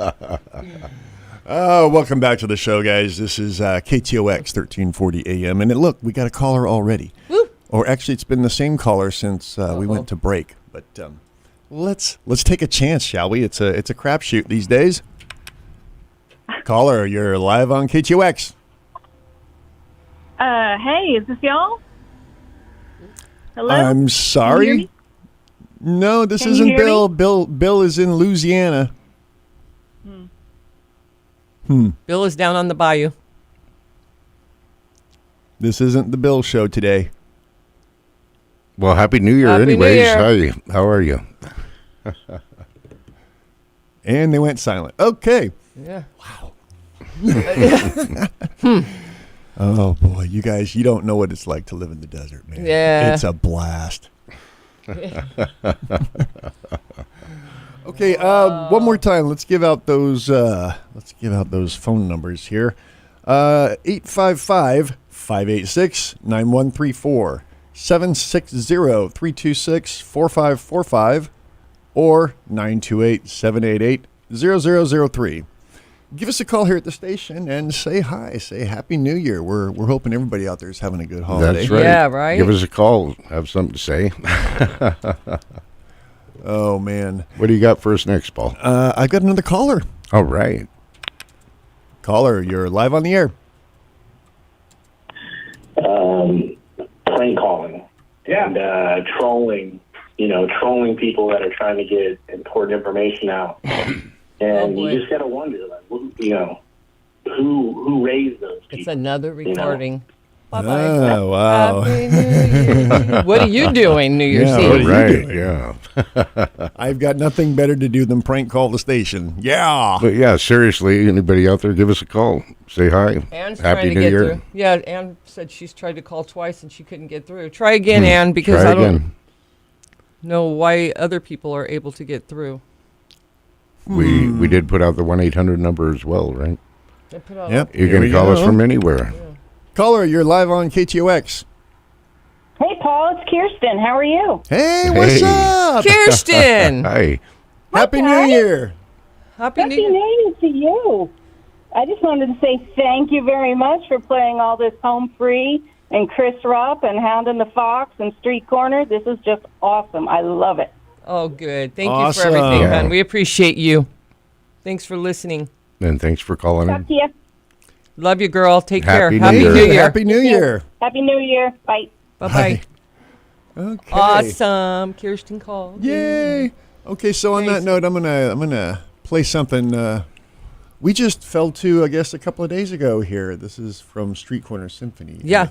Speaker 2: Oh, welcome back to the show, guys. This is KTOX 1340 AM. And look, we got a caller already.
Speaker 3: Woo.
Speaker 2: Or actually, it's been the same caller since we went to break. But let's take a chance, shall we? It's a crapshoot these days. Caller, you're live on KTOX.
Speaker 7: Hey, is this y'all? Hello?
Speaker 2: I'm
Speaker 7: Can you hear
Speaker 2: sorry.
Speaker 7: me?
Speaker 2: No, this
Speaker 7: Can you
Speaker 2: isn't
Speaker 7: hear
Speaker 2: Bill.
Speaker 7: me?
Speaker 2: Bill is in Louisiana.
Speaker 3: Bill is down on the bayou.
Speaker 2: This isn't the Bill show today.
Speaker 4: Well, Happy New Year
Speaker 3: Happy New
Speaker 4: anyways.
Speaker 3: Year.
Speaker 4: Hi, how are you?
Speaker 2: And they went silent. Okay.
Speaker 3: Yeah.
Speaker 2: Wow. Oh, boy. You guys, you don't know what it's like to live in the desert, man.
Speaker 3: Yeah.
Speaker 2: It's a blast. Okay, one more time. Let's give out those phone numbers here. 855-586-9134, 760-326-4545, or 928-788-0003. Give us a call here at the station and say hi. Say Happy New Year. We're hoping everybody out there is having a good holiday.
Speaker 4: That's right.
Speaker 3: Yeah, right.
Speaker 4: Give us a call. Have something to say.
Speaker 2: Oh, man.
Speaker 4: What do you got for us next, Paul?
Speaker 2: I've got another caller.
Speaker 4: All right.
Speaker 2: Caller, you're live on the air.
Speaker 8: Prank calling.
Speaker 2: Yeah.
Speaker 8: And trolling people that are trying to get important information out. And you just got to wonder, like, who raised those people?
Speaker 3: It's another recording. Bye-bye.
Speaker 2: Oh, wow.
Speaker 3: Happy New Year. What are you doing New Year's Eve?
Speaker 4: Right, yeah.
Speaker 2: I've got nothing better to do than prank call the station. Yeah.
Speaker 4: But yeah, seriously, anybody out there, give us a call. Say hi.
Speaker 3: Anne's
Speaker 4: Happy
Speaker 3: trying to
Speaker 4: New
Speaker 3: get
Speaker 4: Year.
Speaker 3: through. Yeah, Anne said she's tried to call twice and she couldn't get through. Try again, Anne, because
Speaker 4: Try
Speaker 3: I don't
Speaker 4: again.
Speaker 3: know why other people are able to get through.
Speaker 4: We did put out the 1-800 number as well, right?
Speaker 3: They put out
Speaker 2: Yep.
Speaker 4: You
Speaker 2: Here
Speaker 4: can
Speaker 2: we
Speaker 4: call us
Speaker 2: go.
Speaker 4: from anywhere.
Speaker 2: Caller, you're live on KTOX.
Speaker 7: Hey, Paul, it's Kirsten. How are you?
Speaker 2: Hey, what's
Speaker 4: Hey.
Speaker 2: up?
Speaker 3: Kirsten!
Speaker 4: Hi.
Speaker 2: Happy New Year.
Speaker 3: Happy New
Speaker 7: Happy
Speaker 3: Year.
Speaker 7: New Year to you. I just wanted to say thank you very much for playing all this Home Free and Chris Rupp and Hound and the Fox and Street Corner. This is just awesome. I love it.
Speaker 3: Oh, good. Thank
Speaker 2: Awesome.
Speaker 3: you for everything,
Speaker 4: Yeah.
Speaker 3: hon. We appreciate you. Thanks for listening.
Speaker 4: And thanks for calling
Speaker 7: Talk
Speaker 4: in.
Speaker 7: to you.
Speaker 3: Love you, girl. Take
Speaker 4: Happy
Speaker 3: care.
Speaker 4: New
Speaker 3: Happy
Speaker 4: Year.
Speaker 3: New Year.
Speaker 2: Happy New Year.
Speaker 7: Happy New Year. Bye.
Speaker 3: Bye-bye.
Speaker 2: Okay.
Speaker 3: Awesome. Kirsten called.
Speaker 2: Yay. Okay, so on that note, I'm gonna play something we just fell to, I guess, a couple of days ago here. This is from Street Corner Symphony.
Speaker 3: Yeah.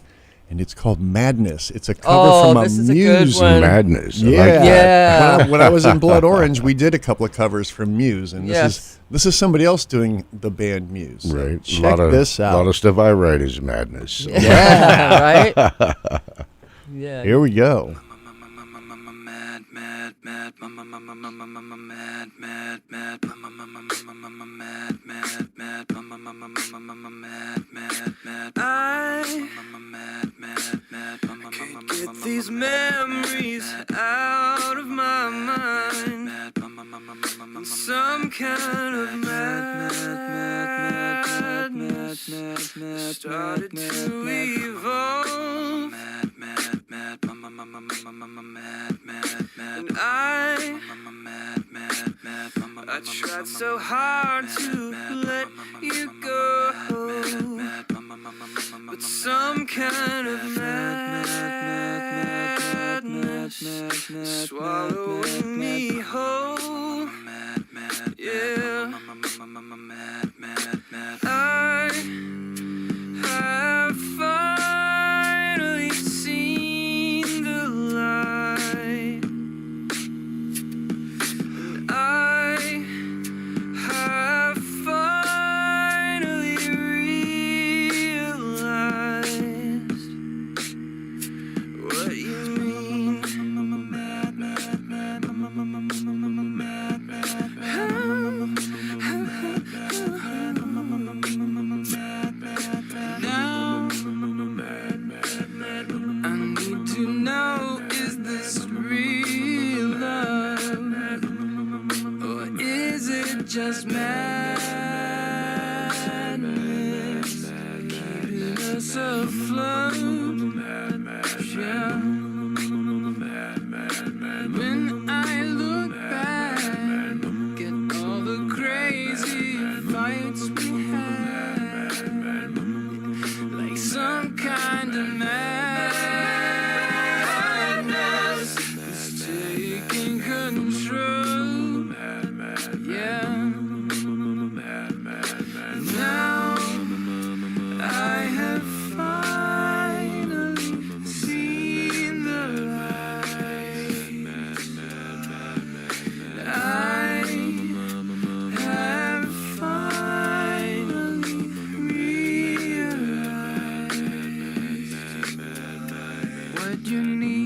Speaker 2: And it's called Madness. It's a cover from a
Speaker 3: this is a good
Speaker 2: Muse.
Speaker 3: one.
Speaker 4: Madness. I
Speaker 2: Yeah.
Speaker 4: like that.
Speaker 3: Yeah.
Speaker 2: When I was in Blood Orange, we did a couple of covers from Muse, and
Speaker 3: Yes.
Speaker 2: this is somebody else doing the band Muse. So
Speaker 4: Right.
Speaker 2: check this
Speaker 4: A
Speaker 2: out.
Speaker 4: lot of stuff I write is madness. So.
Speaker 3: Yeah, right? Yeah.
Speaker 2: Here we go.
Speaker 1: Get these memories out of my mind. Some kind of madness started to evolve. And I tried so hard to let you go, but some kind of madness swallowing me whole. Yeah, I have finally seen the light. And I have finally realized what you mean.
Speaker 5: just madness, keeping us afloat. Yeah. When I look back at all the crazy fights we had, like some kind of madness is taking control. Yeah. Now I have finally seen the light. I have finally realized what you need.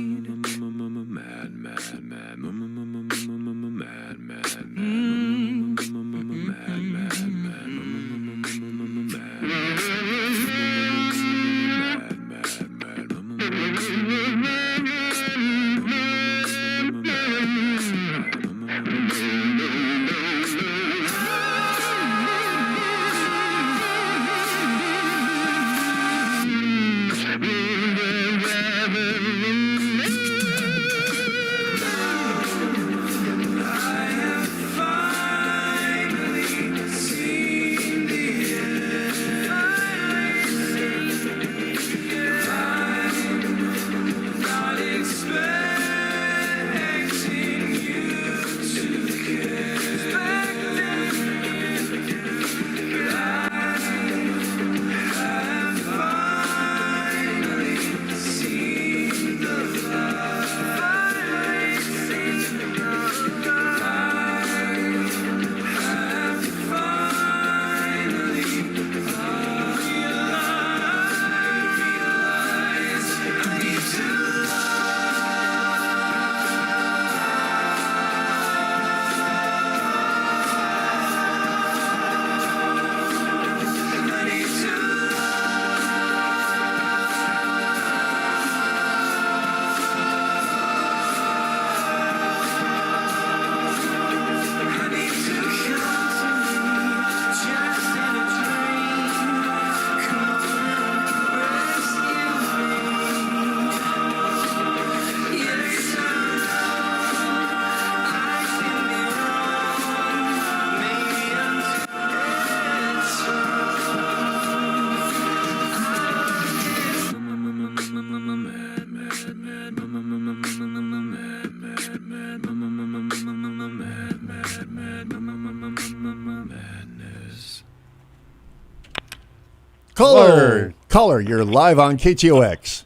Speaker 2: Caller, you're live on KTOX.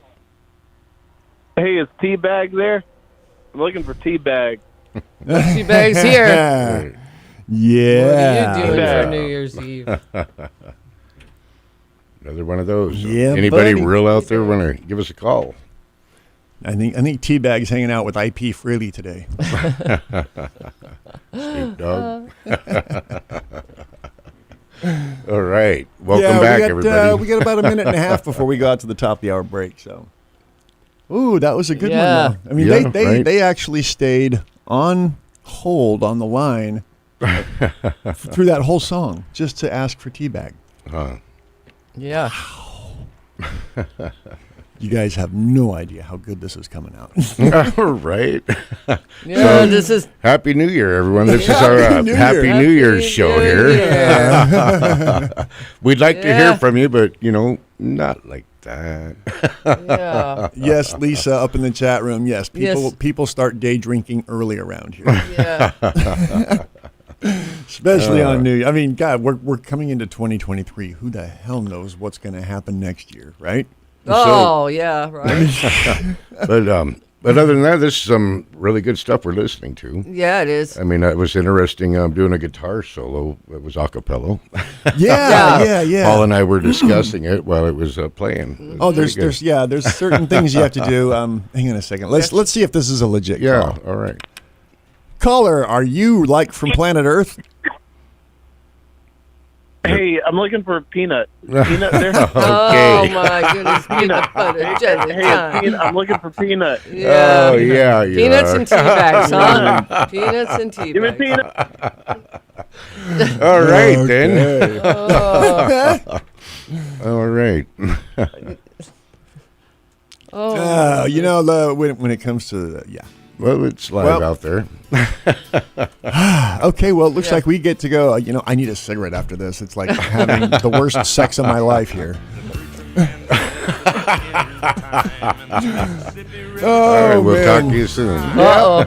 Speaker 20: Hey, is T-Bag there? I'm looking for T-Bag.
Speaker 3: T-Bag's here.
Speaker 2: Yeah.
Speaker 3: What are you doing for New Year's Eve?
Speaker 4: Another one of those.
Speaker 2: Yeah,
Speaker 4: anybody
Speaker 2: buddy.
Speaker 4: real out there want to give us a call?
Speaker 2: I think T-Bag's hanging out with IP Freely today.
Speaker 4: Snoop Dogg. All right. Welcome back, everybody.
Speaker 2: We got about a minute and a half before we go out to the top of the hour break. So, ooh, that was a good one. Though. I mean, they actually stayed on hold on the line through that whole song just to ask for T-Bag.
Speaker 3: Yeah.
Speaker 2: You guys have no idea how good this is coming out.
Speaker 4: All right.
Speaker 3: Yeah, this is
Speaker 4: Happy New Year, everyone. This is our Happy New Year's show here. We'd like to hear from you, but not like that.
Speaker 3: Yeah.
Speaker 2: Yes, Lisa, up in the chat room. Yes, people start day drinking early around here.
Speaker 3: Yeah.
Speaker 2: Especially on New Year. I mean, God, we're coming into 2023. Who the hell knows what's going to happen next year, right?
Speaker 3: Oh, yeah, right.
Speaker 4: But other than that, this is some really good stuff we're listening to.
Speaker 3: Yeah, it is.
Speaker 4: I mean, it was interesting doing a guitar solo. It was a cappella.
Speaker 2: Yeah.
Speaker 4: Paul and I were discussing it while it was playing.
Speaker 2: Oh, there's certain things you have to do. Hang on a second. Let's see if this is a legit call.
Speaker 4: All right.
Speaker 2: Caller, are you like from planet Earth?
Speaker 20: Hey, I'm looking for Peanut. Peanut there?
Speaker 3: Oh my goodness, Peanut butter jelly time.
Speaker 20: Peanut, I'm looking for Peanut.
Speaker 3: Yeah.
Speaker 4: Oh yeah.
Speaker 3: Peanuts and tea bags, huh? Peanuts and tea
Speaker 20: Give me
Speaker 3: bags.
Speaker 20: Peanut.
Speaker 4: All right, then. All right.
Speaker 2: When it comes to
Speaker 4: well, it's live out there.
Speaker 2: Okay, well, it looks like we get to go. I need a cigarette after this. It's like having the worst sex of my life here.
Speaker 4: All right, we'll talk to you soon.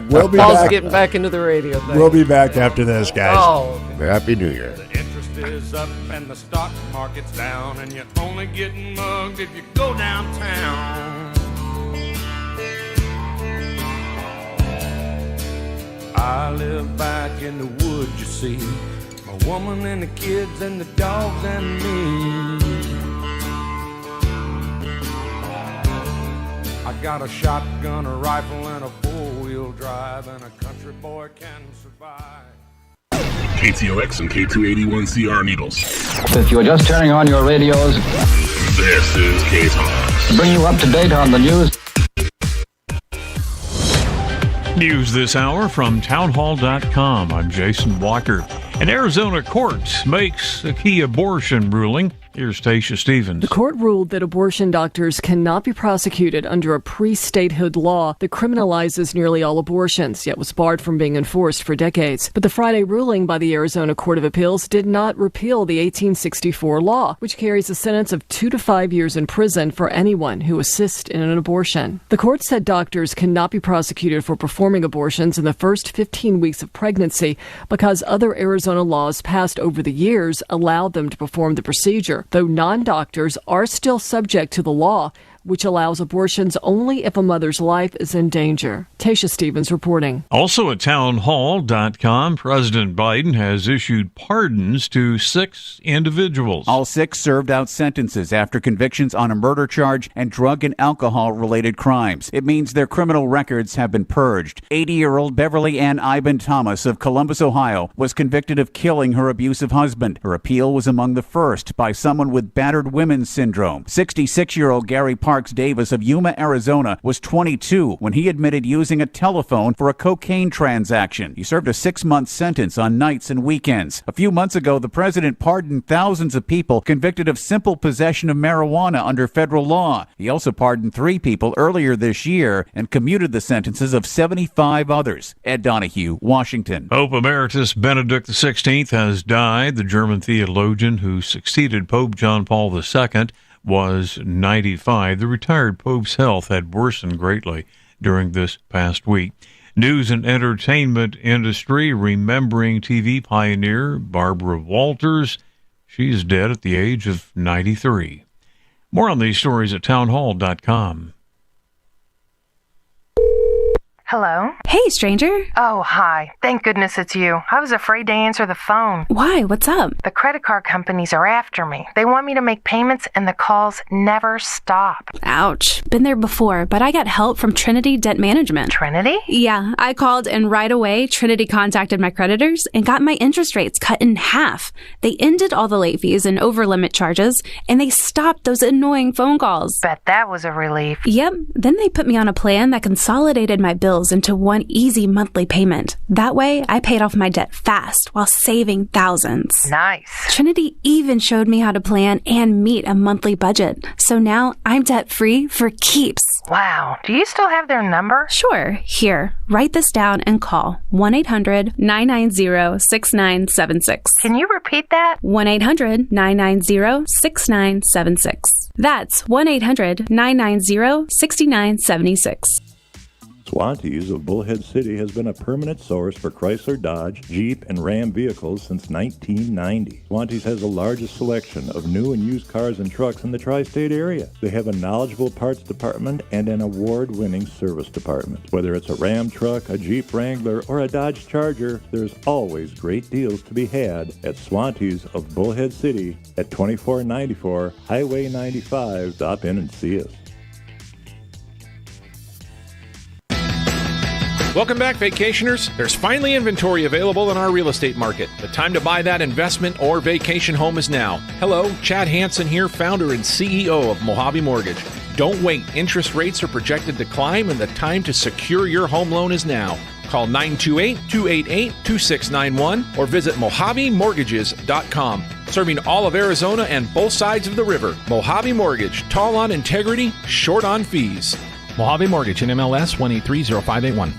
Speaker 2: We'll be
Speaker 3: Paul's
Speaker 2: back.
Speaker 3: getting back into the radio thing.
Speaker 2: We'll be back after this, guys.
Speaker 3: Oh.
Speaker 4: Happy New Year.
Speaker 1: The interest is up and the stock market's down, and you're only getting mugged if you go downtown. I live back in the woods, you see, my woman and the kids and the dogs and me. I got a shotgun, a rifle, and a four-wheel drive, and a country boy can survive.
Speaker 10: KTOX and K281CR Needles.
Speaker 12: If you're just turning on your radios,
Speaker 10: this is KTOX.
Speaker 12: to bring you up to date on the news.
Speaker 13: News this hour from townhall.com. I'm Jason Walker. An Arizona court makes a key abortion ruling. Here's Tasha Stevens.
Speaker 23: The court ruled that abortion doctors cannot be prosecuted under a pre-statehood law that criminalizes nearly all abortions, yet was barred from being enforced for decades. But the Friday ruling by the Arizona Court of Appeals did not repeal the 1864 law, which carries a sentence of 2 to 5 years in prison for anyone who assists in an abortion. The court said doctors cannot be prosecuted for performing abortions in the first 15 weeks of pregnancy because other Arizona laws passed over the years allowed them to perform the procedure, though non-doctors are still subject to the law, which allows abortions only if a mother's life is in danger. Tasha Stevens reporting.
Speaker 13: Also at townhall.com, President Biden has issued pardons to 6 individuals.
Speaker 25: All 6 served out sentences after convictions on a murder charge and drug and alcohol-related crimes. It means their criminal records have been purged. 80-year-old Beverly Ann Iben Thomas of Columbus, Ohio, was convicted of killing her abusive husband. Her appeal was among the first by someone with battered women's syndrome. 66-year-old Gary Parks Davis of Yuma, Arizona, was 22 when he admitted using a telephone for a cocaine transaction. He served a 6-month sentence on nights and weekends. A few months ago, the president pardoned thousands of people convicted of simple possession of marijuana under federal law. He also pardoned 3 people earlier this year and commuted the sentences of 75 others. Ed Donahue, Washington.
Speaker 13: Pope Emeritus Benedict XVI has died. The German theologian who succeeded Pope John Paul II was 95. The retired Pope's health had worsened greatly during this past week. News and entertainment industry remembering TV pioneer Barbara Walters. She's dead at the age of 93. More on these stories at townhall.com.
Speaker 26: Hello?
Speaker 27: Hey, stranger.
Speaker 26: Oh, hi. Thank goodness it's you. I was afraid to answer the phone.
Speaker 27: Why? What's up?
Speaker 26: The credit card companies are after me. They want me to make payments, and the calls never stop.
Speaker 27: Ouch. Been there before, but I got help from Trinity Debt Management.
Speaker 26: Trinity?
Speaker 27: Yeah, I called, and right away, Trinity contacted my creditors and got my interest rates cut in half. They ended all the late fees and over-limit charges, and they stopped those annoying phone calls.
Speaker 26: Bet that was a relief.
Speaker 27: Yep. Then they put me on a plan that consolidated my bills into one easy monthly payment. That way, I paid off my debt fast while saving thousands.
Speaker 26: Nice.
Speaker 27: Trinity even showed me how to plan and meet a monthly budget. So now I'm debt-free for keeps.
Speaker 26: Wow. Do you still have their number?
Speaker 27: Sure. Here, write this down and call 1-800-990-6976.
Speaker 26: Can you repeat that?
Speaker 27: 1-800-990-6976. That's 1-800-990-6976.
Speaker 17: Swantees of Bullhead City has been a permanent source for Chrysler, Dodge, Jeep, and Ram vehicles since 1990. Swantees has the largest selection of new and used cars and trucks in the tri-state area. They have a knowledgeable parts department and an award-winning service department. Whether it's a Ram truck, a Jeep Wrangler, or a Dodge Charger, there's always great deals to be had at Swantees of Bullhead City at 2494 Highway 95. Stop in and see us.
Speaker 28: Welcome back, vacationers. There's finally inventory available in our real estate market. The time to buy that investment or vacation home is now. Hello, Chad Hansen here, founder and CEO of Mojave Mortgage. Don't wait. Interest rates are projected to climb, and the time to secure your home loan is now. Call 928-288-2691 or visit MojaveMortgages.com. Serving all of Arizona and both sides of the river. Mojave Mortgage, tall on integrity, short on fees. Mojave Mortgage, NMLS 183051.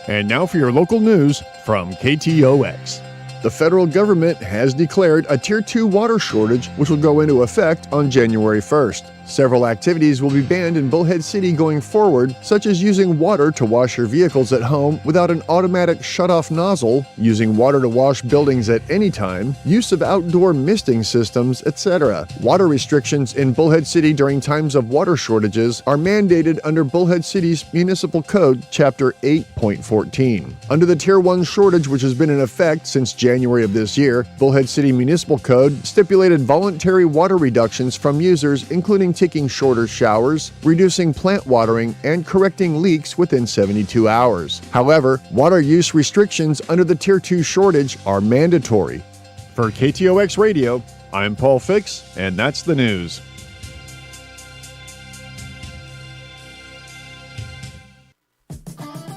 Speaker 2: And now for your local news from KTOX. The federal government has declared a Tier 2 water shortage, which will go into effect on January 1st. Several activities will be banned in Bullhead City going forward, such as using water to wash your vehicles at home without an automatic shut-off nozzle, using water to wash buildings at any time, use of outdoor misting systems, etc. Water restrictions in Bullhead City during times of water shortages are mandated under Bullhead City's Municipal Code, Chapter 8.14. Under the Tier 1 shortage, which has been in effect since January of this year, Bullhead City Municipal Code stipulated voluntary water reductions from users, including taking shorter showers, reducing plant watering, and correcting leaks within 72 hours. However, water use restrictions under the Tier 2 shortage are mandatory. For KTOX Radio, I'm Paul Fix, and that's the news.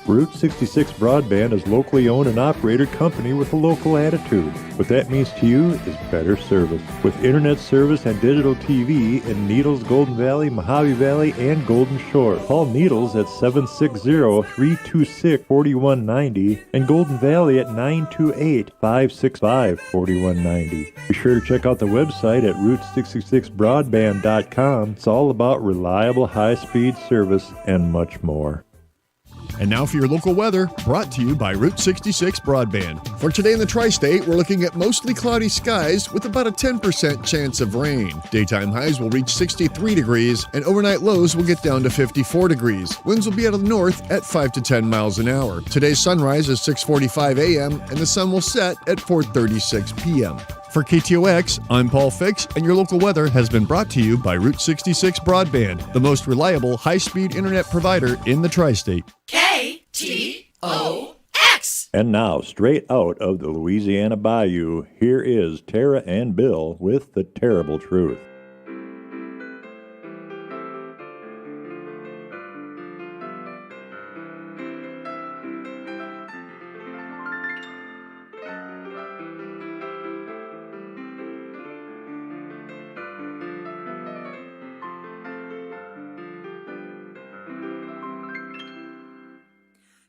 Speaker 17: Route 66 Broadband is a locally owned and operated company with a local attitude. What that means to you is better service. With internet service and digital TV in Needles, Golden Valley, Mojave Valley, and Golden Shore. Call Needles at 760-326-4190 and Golden Valley at 928-565-4190. Be sure to check out the website at Route66Broadband.com. It's all about reliable high-speed service and much more.
Speaker 2: And now for your local weather, brought to you by Route 66 Broadband. For today in the tri-state, we're looking at mostly cloudy skies with about a 10% chance of rain. Daytime highs will reach 63 degrees, and overnight lows will get down to 54 degrees. Winds will be out of the north at 5 to 10 miles an hour. Today's sunrise is 6:45 a.m., and the sun will set at 4:36 p.m. For KTOX, I'm Paul Fix, and your local weather has been brought to you by Route 66 Broadband, the most reliable high-speed internet provider in the tri-state.
Speaker 5: KTOX!
Speaker 17: And now, straight out of the Louisiana Bayou, here is Tara and Bill with The Terrible Truth.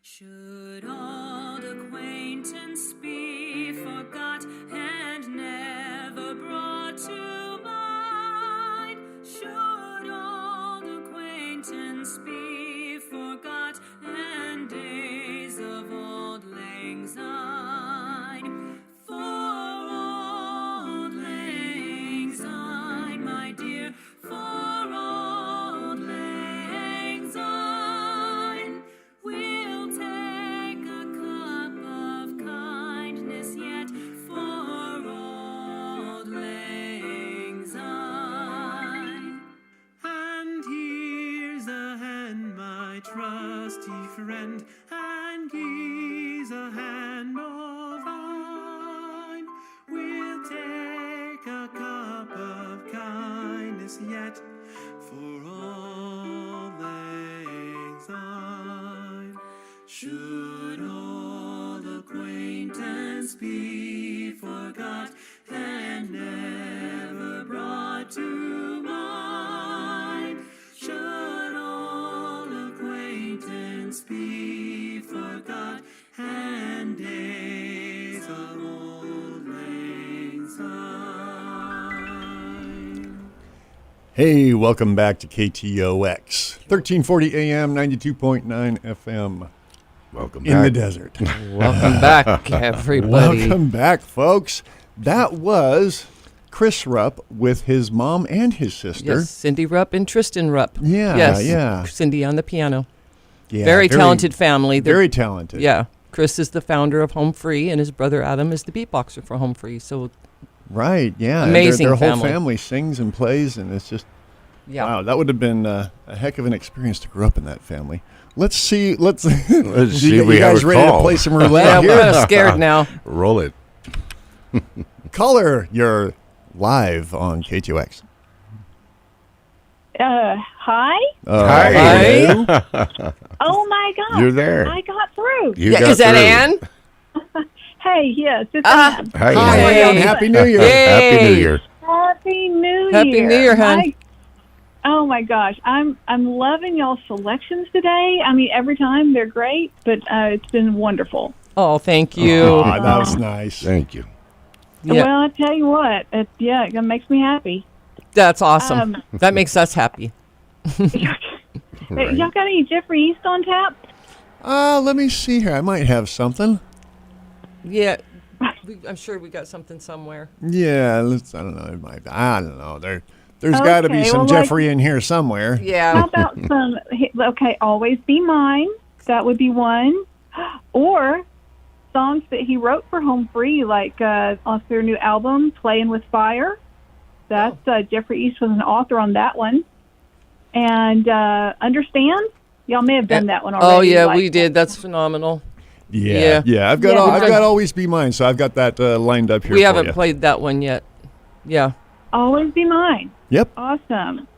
Speaker 5: Should old acquaintance be forgot and never brought to mind? Should old acquaintance be forgot and days of Auld Lang Syne? For Auld Lang Syne, my dear, for Auld Lang Syne, we'll take a cup of kindness yet for Auld Lang Syne.
Speaker 1: And here's a hand, my trusty friend, and here's a hand of thine. We'll take a cup of kindness yet for Auld Lang Syne. Should old acquaintance be forgot and never brought to mind? Should old acquaintance be forgot and days of Auld Lang Syne?
Speaker 2: Hey, welcome back to KTOX, 1340 AM, 92.9 FM.
Speaker 4: Welcome
Speaker 2: in
Speaker 4: back.
Speaker 2: the desert.
Speaker 3: Welcome back, everybody.
Speaker 2: Welcome back, folks. That was Chris Rupp with his mom and his sister.
Speaker 3: Yes, Cindy Rupp and Tristan Rupp.
Speaker 2: Yeah,
Speaker 3: yes,
Speaker 2: yeah.
Speaker 3: Cindy on the piano.
Speaker 2: Yeah,
Speaker 3: very talented family.
Speaker 2: Very talented.
Speaker 3: Yeah. Chris is the founder of Home Free, and his brother Adam is the beatboxer for Home Free. So,
Speaker 2: right, yeah.
Speaker 3: Amazing
Speaker 2: their whole
Speaker 3: family.
Speaker 2: family sings and plays, and it's just,
Speaker 3: yeah.
Speaker 2: Wow, that would have been a heck of an experience to grow up in that family. Let's see. Let's see
Speaker 4: if we
Speaker 2: you guys
Speaker 4: have a
Speaker 2: ready
Speaker 4: call.
Speaker 2: to play some roulette
Speaker 3: Yeah,
Speaker 2: here?
Speaker 3: we're kind of scared now.
Speaker 4: Roll it.
Speaker 2: Caller, you're live on KTOX.
Speaker 7: Hi?
Speaker 2: Hi.
Speaker 7: Oh my
Speaker 9: my gosh.
Speaker 4: You're there.
Speaker 9: I got through.
Speaker 3: Is that Ann?
Speaker 9: Hey, yes, it's Ann.
Speaker 4: Hi,
Speaker 2: Ann. Happy New Year.
Speaker 4: Happy New Year.
Speaker 9: Happy New Year.
Speaker 3: Happy New Year, hon.
Speaker 9: Oh my gosh, I'm loving y'all's selections today. I mean, every time they're great, but it's been wonderful.
Speaker 3: Oh, thank you.
Speaker 2: Oh, that was nice.
Speaker 4: Thank you.
Speaker 3: Yeah.
Speaker 9: Well, I tell you what, it makes me happy.
Speaker 3: That's awesome. That makes us happy.
Speaker 9: Right. Y'all got any Jeffrey East on tap?
Speaker 2: Let me see here. I might have something.
Speaker 3: Yeah, I'm sure we got something somewhere.
Speaker 2: Yeah, I don't know. I don't know. There's got to be some Jeffrey in here somewhere.
Speaker 3: Yeah.
Speaker 9: How about some? Okay, Always Be Mine. That would be one. Or songs that he wrote for Home Free, like off their new album, Playing with Fire. That's Jeffrey East was an author on that one. And Understand. Y'all may have done that one already.
Speaker 3: Oh yeah, we did. That's phenomenal.
Speaker 2: Yeah. I've got Always Be Mine, so I've got that lined up here.
Speaker 3: We haven't played that one yet. Yeah.
Speaker 9: Always Be Mine.
Speaker 2: Yep.
Speaker 9: Awesome.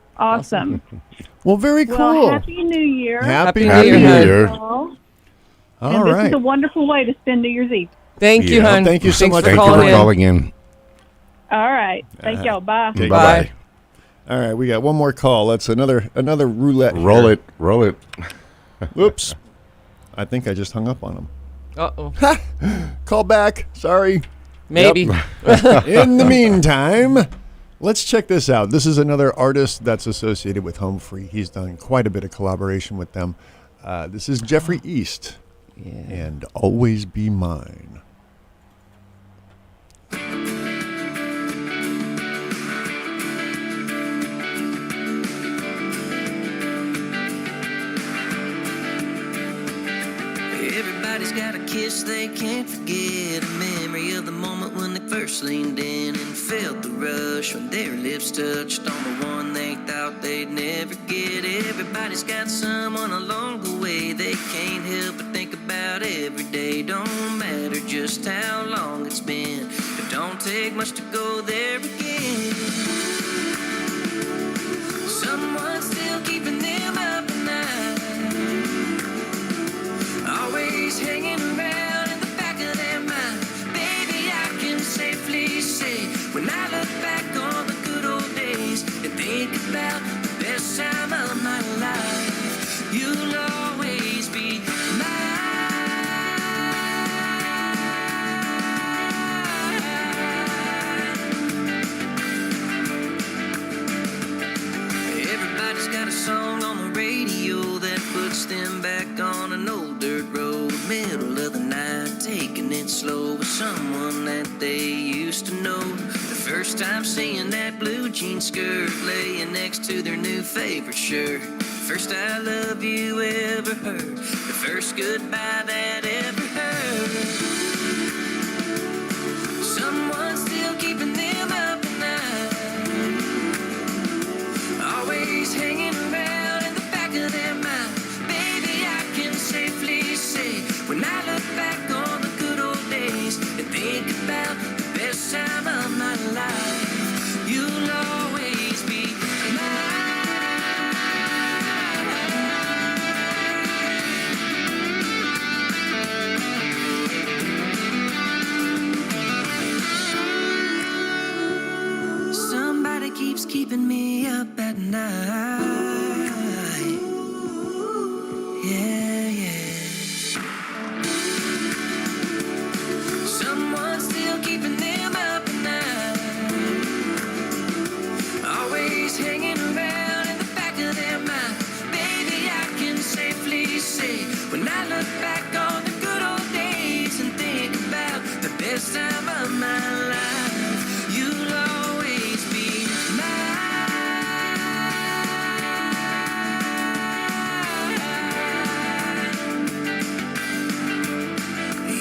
Speaker 2: Well, very cool.
Speaker 9: Well, Happy New Year.
Speaker 2: Happy New Year.
Speaker 9: All
Speaker 2: right.
Speaker 9: This is a wonderful way to spend New Year's Eve.
Speaker 3: Thank you, hon.
Speaker 2: Thank you so much
Speaker 4: for calling in.
Speaker 9: All right. Thank y'all. Bye.
Speaker 2: Okay,
Speaker 4: bye.
Speaker 2: All right, we got one more call. That's another roulette.
Speaker 4: Roll
Speaker 2: here.
Speaker 4: it. Roll it.
Speaker 2: Whoops. I think I just hung up on him.
Speaker 3: Uh-oh.
Speaker 2: Call back. Sorry.
Speaker 3: Maybe.
Speaker 2: Yep. In the meantime, let's check this out. This is another artist that's associated with Home Free. He's done quite a bit of collaboration with them. This is Jeffrey East.
Speaker 3: Yeah.
Speaker 2: And Always Be Mine.
Speaker 11: Everybody's got a kiss they can't forget, a memory of the moment when they first leaned in and felt the rush when their lips touched on the one they thought they'd never get. Everybody's got someone along the way they can't help but think about every day. Don't matter just how long it's been, it don't take much to go there again. Someone's still keeping them up at night, always hanging around in the back of their mind. Baby, I can safely say, when I look back on the good old days and think about the best time of my life, you'll always be mine. Everybody's got a song on the radio that puts them back on an old dirt road, middle of the night, taking it slow with someone that they used to know. The first time seeing that blue jean skirt laying next to their new favorite shirt. First I love you ever heard, the first goodbye that ever heard. Someone's still keeping them up at night, always hanging around in the back of their mind. Baby, I can safely say, when I look back on the good old days and think about the best time of my life, you'll always be mine. Somebody keeps keeping me up at night. Yeah, yeah. Someone's still keeping them up at night, always hanging around in the back of their mind. Baby, I can safely say, when I look back on the good old days and think about the best time of my life, you'll always be mine.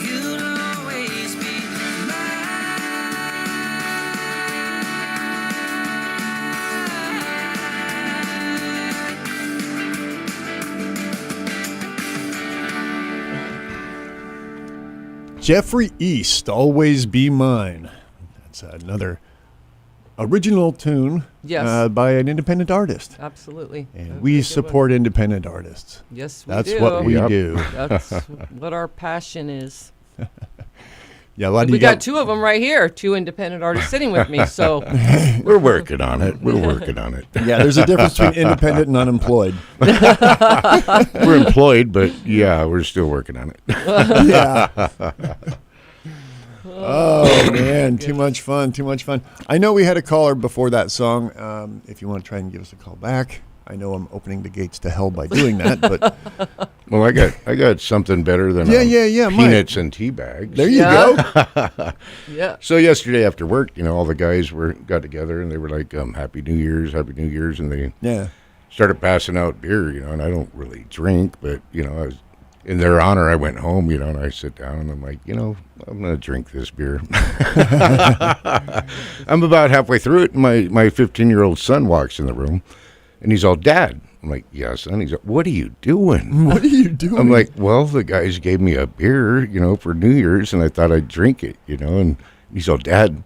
Speaker 11: You'll always be
Speaker 2: Jeffrey East, Always Be Mine. That's another original tune by an independent artist.
Speaker 3: Absolutely.
Speaker 2: And we support independent artists.
Speaker 3: Yes, we
Speaker 2: That's
Speaker 3: do.
Speaker 2: what we do.
Speaker 3: That's what our passion is.
Speaker 2: Yeah, why do
Speaker 3: we
Speaker 2: you
Speaker 3: got two of them right here, two independent artists sitting with me. So
Speaker 4: we're working on it. We're working on it.
Speaker 2: Yeah, there's a difference between independent and unemployed.
Speaker 4: We're employed, but yeah, we're still working on it.
Speaker 2: Yeah. Oh man, too much fun, too much fun. I know we had a caller before that song. If you want to try and give us a call back, I know I'm opening the gates to hell by doing that, but
Speaker 4: well, I got something better than peanuts and tea bags.
Speaker 2: There you go.
Speaker 3: Yeah.
Speaker 4: So yesterday after work, all the guys got together and they were like, "Happy New Year's," and they started passing out beer, and I don't really drink, but I was in their honor. I went home, and I sit down and I'm like, I'm gonna drink this beer. I'm about halfway through it, and my 15-year-old son walks in the room. And he's all, "Dad." I'm like, "Yeah, son." He's like, "What are you doing?"
Speaker 2: What are you doing?
Speaker 4: I'm like, "Well, the guys gave me a beer, for New Year's, and I thought I'd drink it, And he's all, "Dad,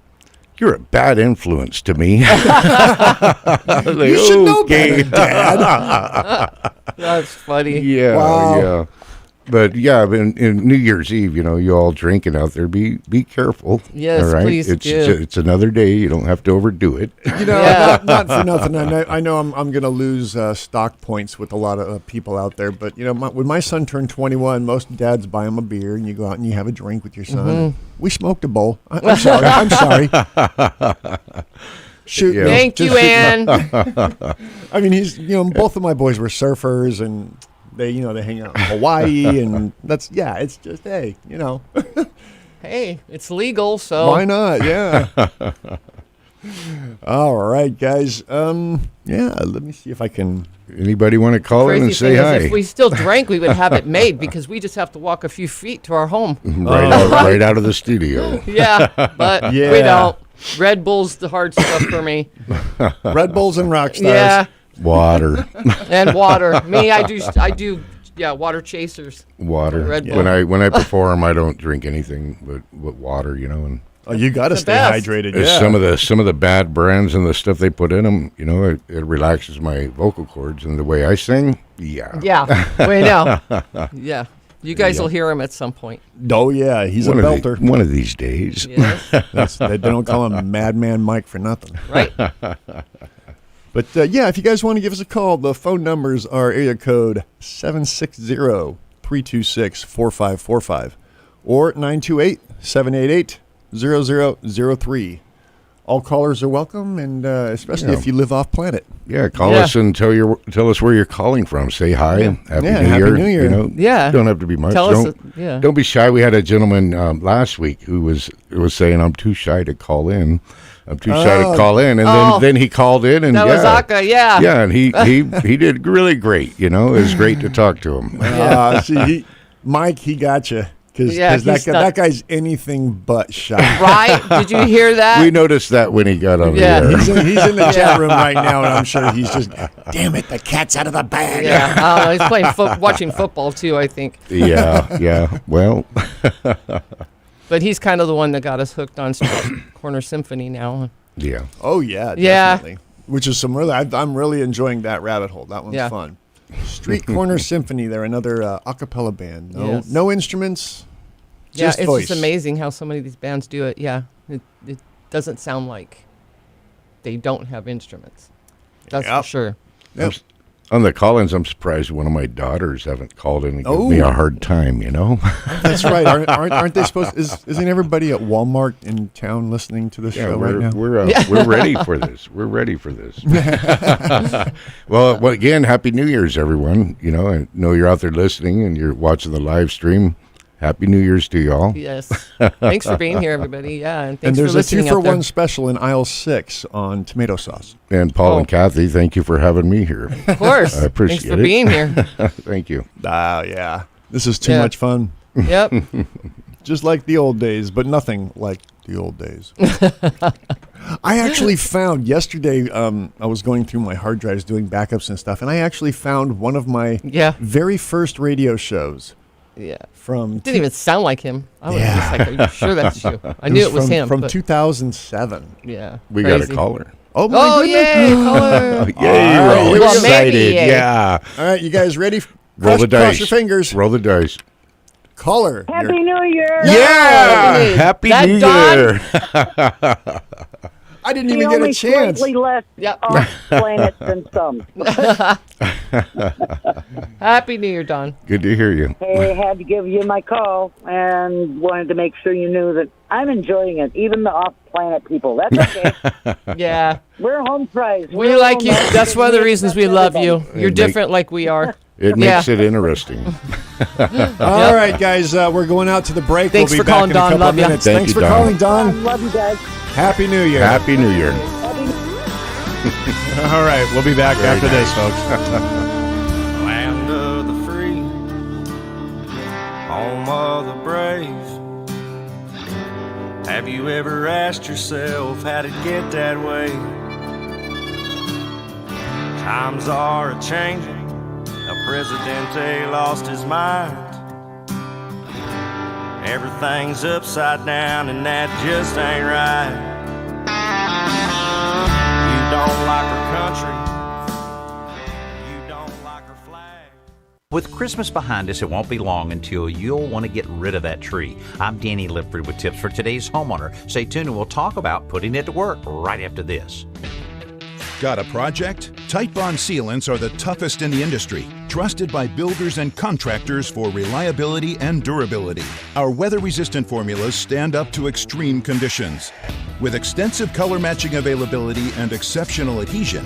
Speaker 4: you're a bad influence to me." Like,
Speaker 2: you should know better, Dad.
Speaker 3: That's funny.
Speaker 4: Yeah,
Speaker 2: wow.
Speaker 4: Yeah. But yeah, in New Year's Eve, you all drinking out there, be careful.
Speaker 3: Yes,
Speaker 4: all right?
Speaker 3: please do.
Speaker 4: It's another day. You don't have to overdo it.
Speaker 2: Not for nothing. I know I'm going to lose stock points with a lot of people out there. But when my son turned 21, most dads buy him a beer, and you go out and you have a drink with your son.
Speaker 3: Mm-hmm.
Speaker 2: We smoked a bowl. I'm sorry. I'm sorry. Shoot.
Speaker 4: Yeah.
Speaker 3: Thank you, Ann.
Speaker 2: I mean, he's both of my boys were surfers, and they hang out in Hawaii, and it's just hey.
Speaker 3: Hey, it's legal, so
Speaker 2: why not? Yeah. All right, guys. Let me see if I can.
Speaker 4: Anybody want to call in and say hi?
Speaker 3: If we still drank, we would have it made because we just have to walk a few feet to our home.
Speaker 4: Right out of the studio.
Speaker 3: Yeah, but we don't. Red Bull's the hard stuff for me.
Speaker 2: Red Bulls and rock stars.
Speaker 3: Yeah.
Speaker 4: Water.
Speaker 3: And water. Me, I do water chasers.
Speaker 4: Water.
Speaker 3: Red Bull.
Speaker 4: When I perform, I don't drink anything but water, and
Speaker 2: you got to stay hydrated. Yeah.
Speaker 4: Some of the bad brands and the stuff they put in them, it relaxes my vocal cords, and the way I sing, yeah.
Speaker 3: Yeah. We know. Yeah. You guys will hear him at some point.
Speaker 2: Oh, yeah. He's a belter.
Speaker 4: One of these days.
Speaker 3: Yes.
Speaker 2: They don't call him Madman Mike for nothing.
Speaker 3: Right.
Speaker 2: But, if you guys want to give us a call, the phone numbers are area code 760-326-4545 or 928-788-0003. All callers are welcome, and especially if you live off planet.
Speaker 4: Yeah, call us and tell us where you're calling from. Say hi.
Speaker 2: Yeah.
Speaker 4: Happy New Year. Don't have to be much. Don't be shy. We had a gentleman last week who was saying, "I'm too shy to call in. I'm too shy to call in," and then he called in, and
Speaker 3: that was Aka,
Speaker 4: yeah, and he did really great. It was great to talk to him.
Speaker 2: See, Mike, he got you. Because that guy's anything but shy.
Speaker 3: Right? Did you hear that?
Speaker 4: We noticed that when he got on the air.
Speaker 2: He's in the chat room right now, and I'm sure he's just, damn it, the cat's out of the bag.
Speaker 3: Yeah, he's playing watching football, too, I think.
Speaker 4: Yeah, well.
Speaker 3: But he's kind of the one that got us hooked on Corner Symphony now.
Speaker 4: Yeah.
Speaker 2: Oh, yeah, definitely. Which is I'm really enjoying that rabbit hole. That one's fun. Street Corner Symphony, they're another a cappella band. No instruments, just
Speaker 3: it's
Speaker 2: voice.
Speaker 3: just amazing how so many of these bands do it. Yeah, it doesn't sound like they don't have instruments. That's for sure.
Speaker 2: Yep.
Speaker 4: On the call-ins, I'm surprised one of my daughters haven't called in and given me a hard time,
Speaker 2: That's right. Aren't they supposed? Isn't everybody at Walmart in town listening to the show right now?
Speaker 4: We're ready for this. We're ready for this. Well, again, Happy New Year's, everyone. I know you're out there listening and you're watching the live stream. Happy New Year's to y'all.
Speaker 3: Yes. Thanks for being here, everybody. Yeah, and thanks
Speaker 2: there's
Speaker 3: for listening.
Speaker 2: a 2-for-1 special in aisle 6 on tomato sauce.
Speaker 4: And Paul and Kathy, thank you for having me here.
Speaker 3: Of course.
Speaker 4: I appreciate it.
Speaker 3: Thanks for being here.
Speaker 4: Thank you.
Speaker 2: Yeah. This is too much fun.
Speaker 3: Yep.
Speaker 2: Just like the old days, but nothing like the old days. I actually found yesterday, I was going through my hard drives doing backups and stuff, and I actually found one of my very first radio shows.
Speaker 3: Yeah.
Speaker 2: From
Speaker 3: didn't even sound like him. I was just like, are you sure that's you? I knew it was him.
Speaker 2: From 2007.
Speaker 3: Yeah.
Speaker 4: We got a caller.
Speaker 2: Oh, my goodness.
Speaker 3: Yay, caller.
Speaker 4: Yay, we're all
Speaker 3: Well,
Speaker 4: excited.
Speaker 3: maybe,
Speaker 4: Yeah.
Speaker 2: All right, you guys ready?
Speaker 4: Roll the dice.
Speaker 2: Cross your fingers.
Speaker 4: Roll the dice.
Speaker 2: Caller.
Speaker 7: Happy New Year!
Speaker 4: Yeah! Happy New Year!
Speaker 2: I didn't even get a chance.
Speaker 7: Slightly less off planet than some.
Speaker 3: Happy New Year, Don.
Speaker 4: Good to hear you.
Speaker 7: Hey, I had to give you my call and wanted to make sure you knew that I'm enjoying it, even the off-planet people. That's okay.
Speaker 3: Yeah.
Speaker 7: We're home prize.
Speaker 3: We like you. That's one of the reasons we love you. You're different like we are.
Speaker 4: It makes it interesting.
Speaker 2: All right, guys, we're going out to the break.
Speaker 3: Thanks
Speaker 2: we'll be
Speaker 3: for calling,
Speaker 2: back in
Speaker 3: Don.
Speaker 2: a couple
Speaker 3: Love ya.
Speaker 2: minutes.
Speaker 4: Thank
Speaker 2: Thanks
Speaker 4: you,
Speaker 2: for
Speaker 4: Don.
Speaker 2: calling, Don.
Speaker 7: Love you guys.
Speaker 2: Happy New Year.
Speaker 4: Happy New Year.
Speaker 2: All right, we'll be back after this, folks.
Speaker 1: Land of the free, home of the brave. Have you ever asked yourself how did it get that way? Times are a-changing. El Presidente lost his mind. Everything's upside down and that just ain't right. You don't like our country.
Speaker 14: With Christmas behind us, it won't be long until you'll want to get rid of that tree. I'm Danny Lipford with tips for today's homeowner. Stay tuned and we'll talk about putting it to work right after this.
Speaker 15: Got a project? Titebond sealants are the toughest in the industry, trusted by builders and contractors for reliability and durability. Our weather-resistant formulas stand up to extreme conditions. With extensive color matching availability and exceptional adhesion,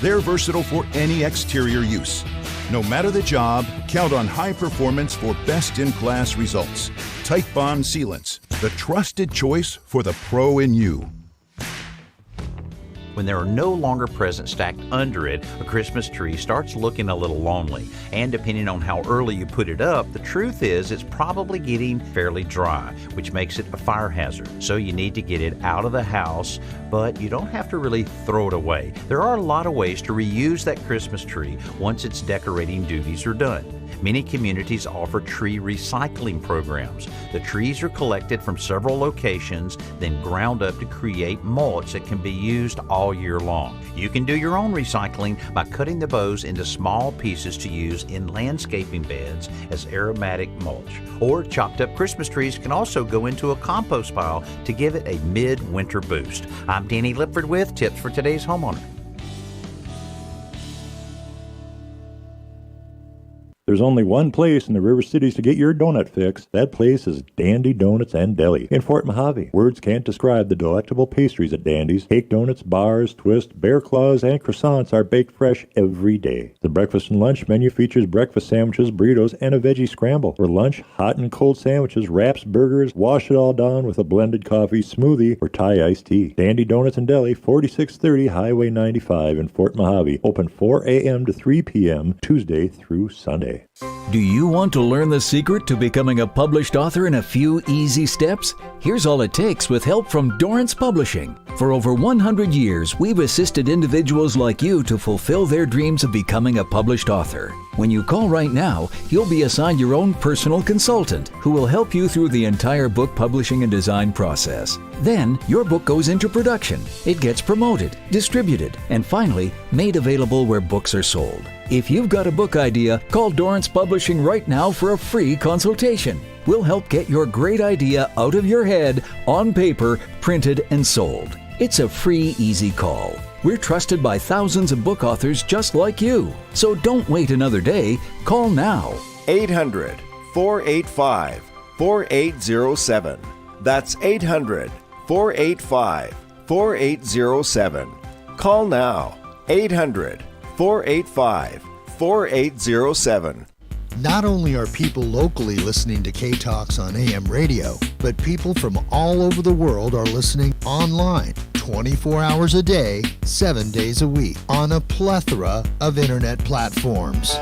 Speaker 15: they're versatile for any exterior use. No matter the job, count on high performance for best-in-class results. Titebond sealants, the trusted choice for the pro in you.
Speaker 14: When there are no longer presents stacked under it, a Christmas tree starts looking a little lonely. And depending on how early you put it up, the truth is it's probably getting fairly dry, which makes it a fire hazard. So you need to get it out of the house, but you don't have to really throw it away. There are a lot of ways to reuse that Christmas tree once its decorating duties are done. Many communities offer tree recycling programs. The trees are collected from several locations, then ground up to create mulch that can be used all year long. You can do your own recycling by cutting the boughs into small pieces to use in landscaping beds as aromatic mulch. Or chopped up Christmas trees can also go into a compost pile to give it a mid-winter boost. I'm Danny Lipford with tips for today's homeowner.
Speaker 17: There's only one place in the River Cities to get your donut fix. That place is Dandy Donuts and Deli in Fort Mojave. Words can't describe the delectable pastries at Dandy's. Cake donuts, bars, twists, bear claws, and croissants are baked fresh every day. The breakfast and lunch menu features breakfast sandwiches, burritos, and a veggie scramble. For lunch, hot and cold sandwiches, wraps, burgers, wash it all down with a blended coffee, smoothie, or Thai iced tea. Dandy Donuts and Deli, 4630 Highway 95 in Fort Mojave. Open 4 a.m. to 3 p.m. Tuesday through Sunday.
Speaker 16: Do you want to learn the secret to becoming a published author in a few easy steps? Here's all it takes with help from Dorrance Publishing. For over 100 years, we've assisted individuals like you to fulfill their dreams of becoming a published author. When you call right now, you'll be assigned your own personal consultant who will help you through the entire book publishing and design process. Then, your book goes into production. It gets promoted, distributed, and finally, made available where books are sold. If you've got a book idea, call Dorrance Publishing right now for a free consultation. We'll help get your great idea out of your head, on paper, printed, and sold. It's a free, easy call. We're trusted by thousands of book authors just like you. So don't wait another day. Call now.
Speaker 18: 800-485-4807. That's 800-485-4807. Call now. 800-485-4807.
Speaker 19: Not only are people locally listening to KTOX on AM radio, but people from all over the world are listening online 24 hours a day, 7 days a week on a plethora of internet platforms.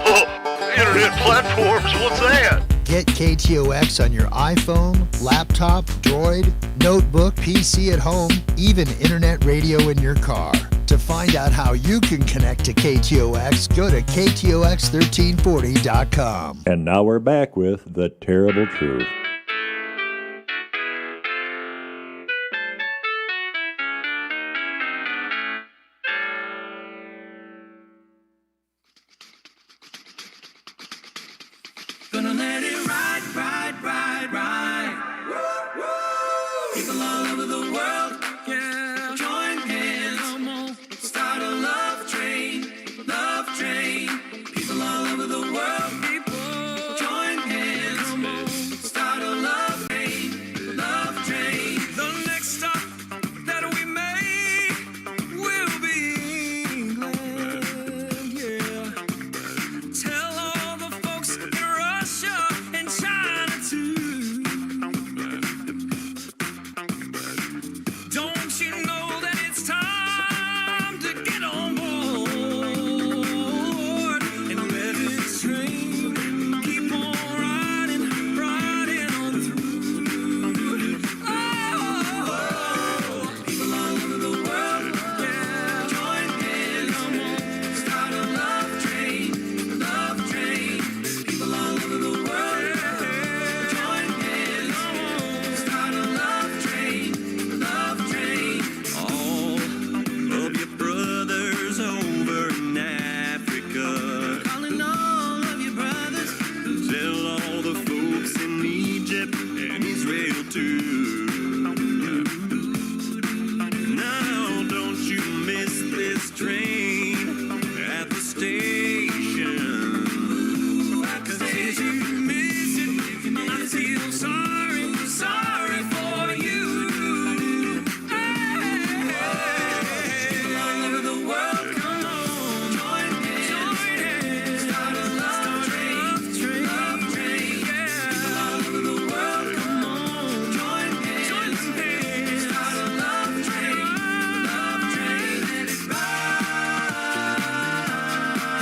Speaker 10: Internet platforms? What's that?
Speaker 19: Get KTOX on your iPhone, laptop, Droid, notebook, PC at home, even internet radio in your car. To find out how you can connect to KTOX, go to KTOX1340.com.
Speaker 17: And now we're back with The Terrible Truth.
Speaker 1: Gonna let it ride, ride, ride, ride. Woo, woo. People all over the world, yeah. Join hands, come on. Start a love train, love train. People all over the world, people. Join hands, come on. Start a love train, love train. The next stop that we make will be England, yeah. Tell all the folks in Russia and China too. Don't you know that it's time to get on board and let this train keep on riding, riding on through. Oh, people all over the world, yeah, join hands, come on, start a love train, love train. People all over the world, join hands, come on, start a love train, love train. All of your brothers over in Africa, calling all of your brothers. Tell all the folks in Egypt and Israel too. Now don't you miss this train at the station. 'Cause if you miss it, I feel sorry, sorry for you. Hey, all over the world, come on, join hands, start a love train, love train. Yeah, all over the world, come on, join hands, start a love train, love train. Let it ride,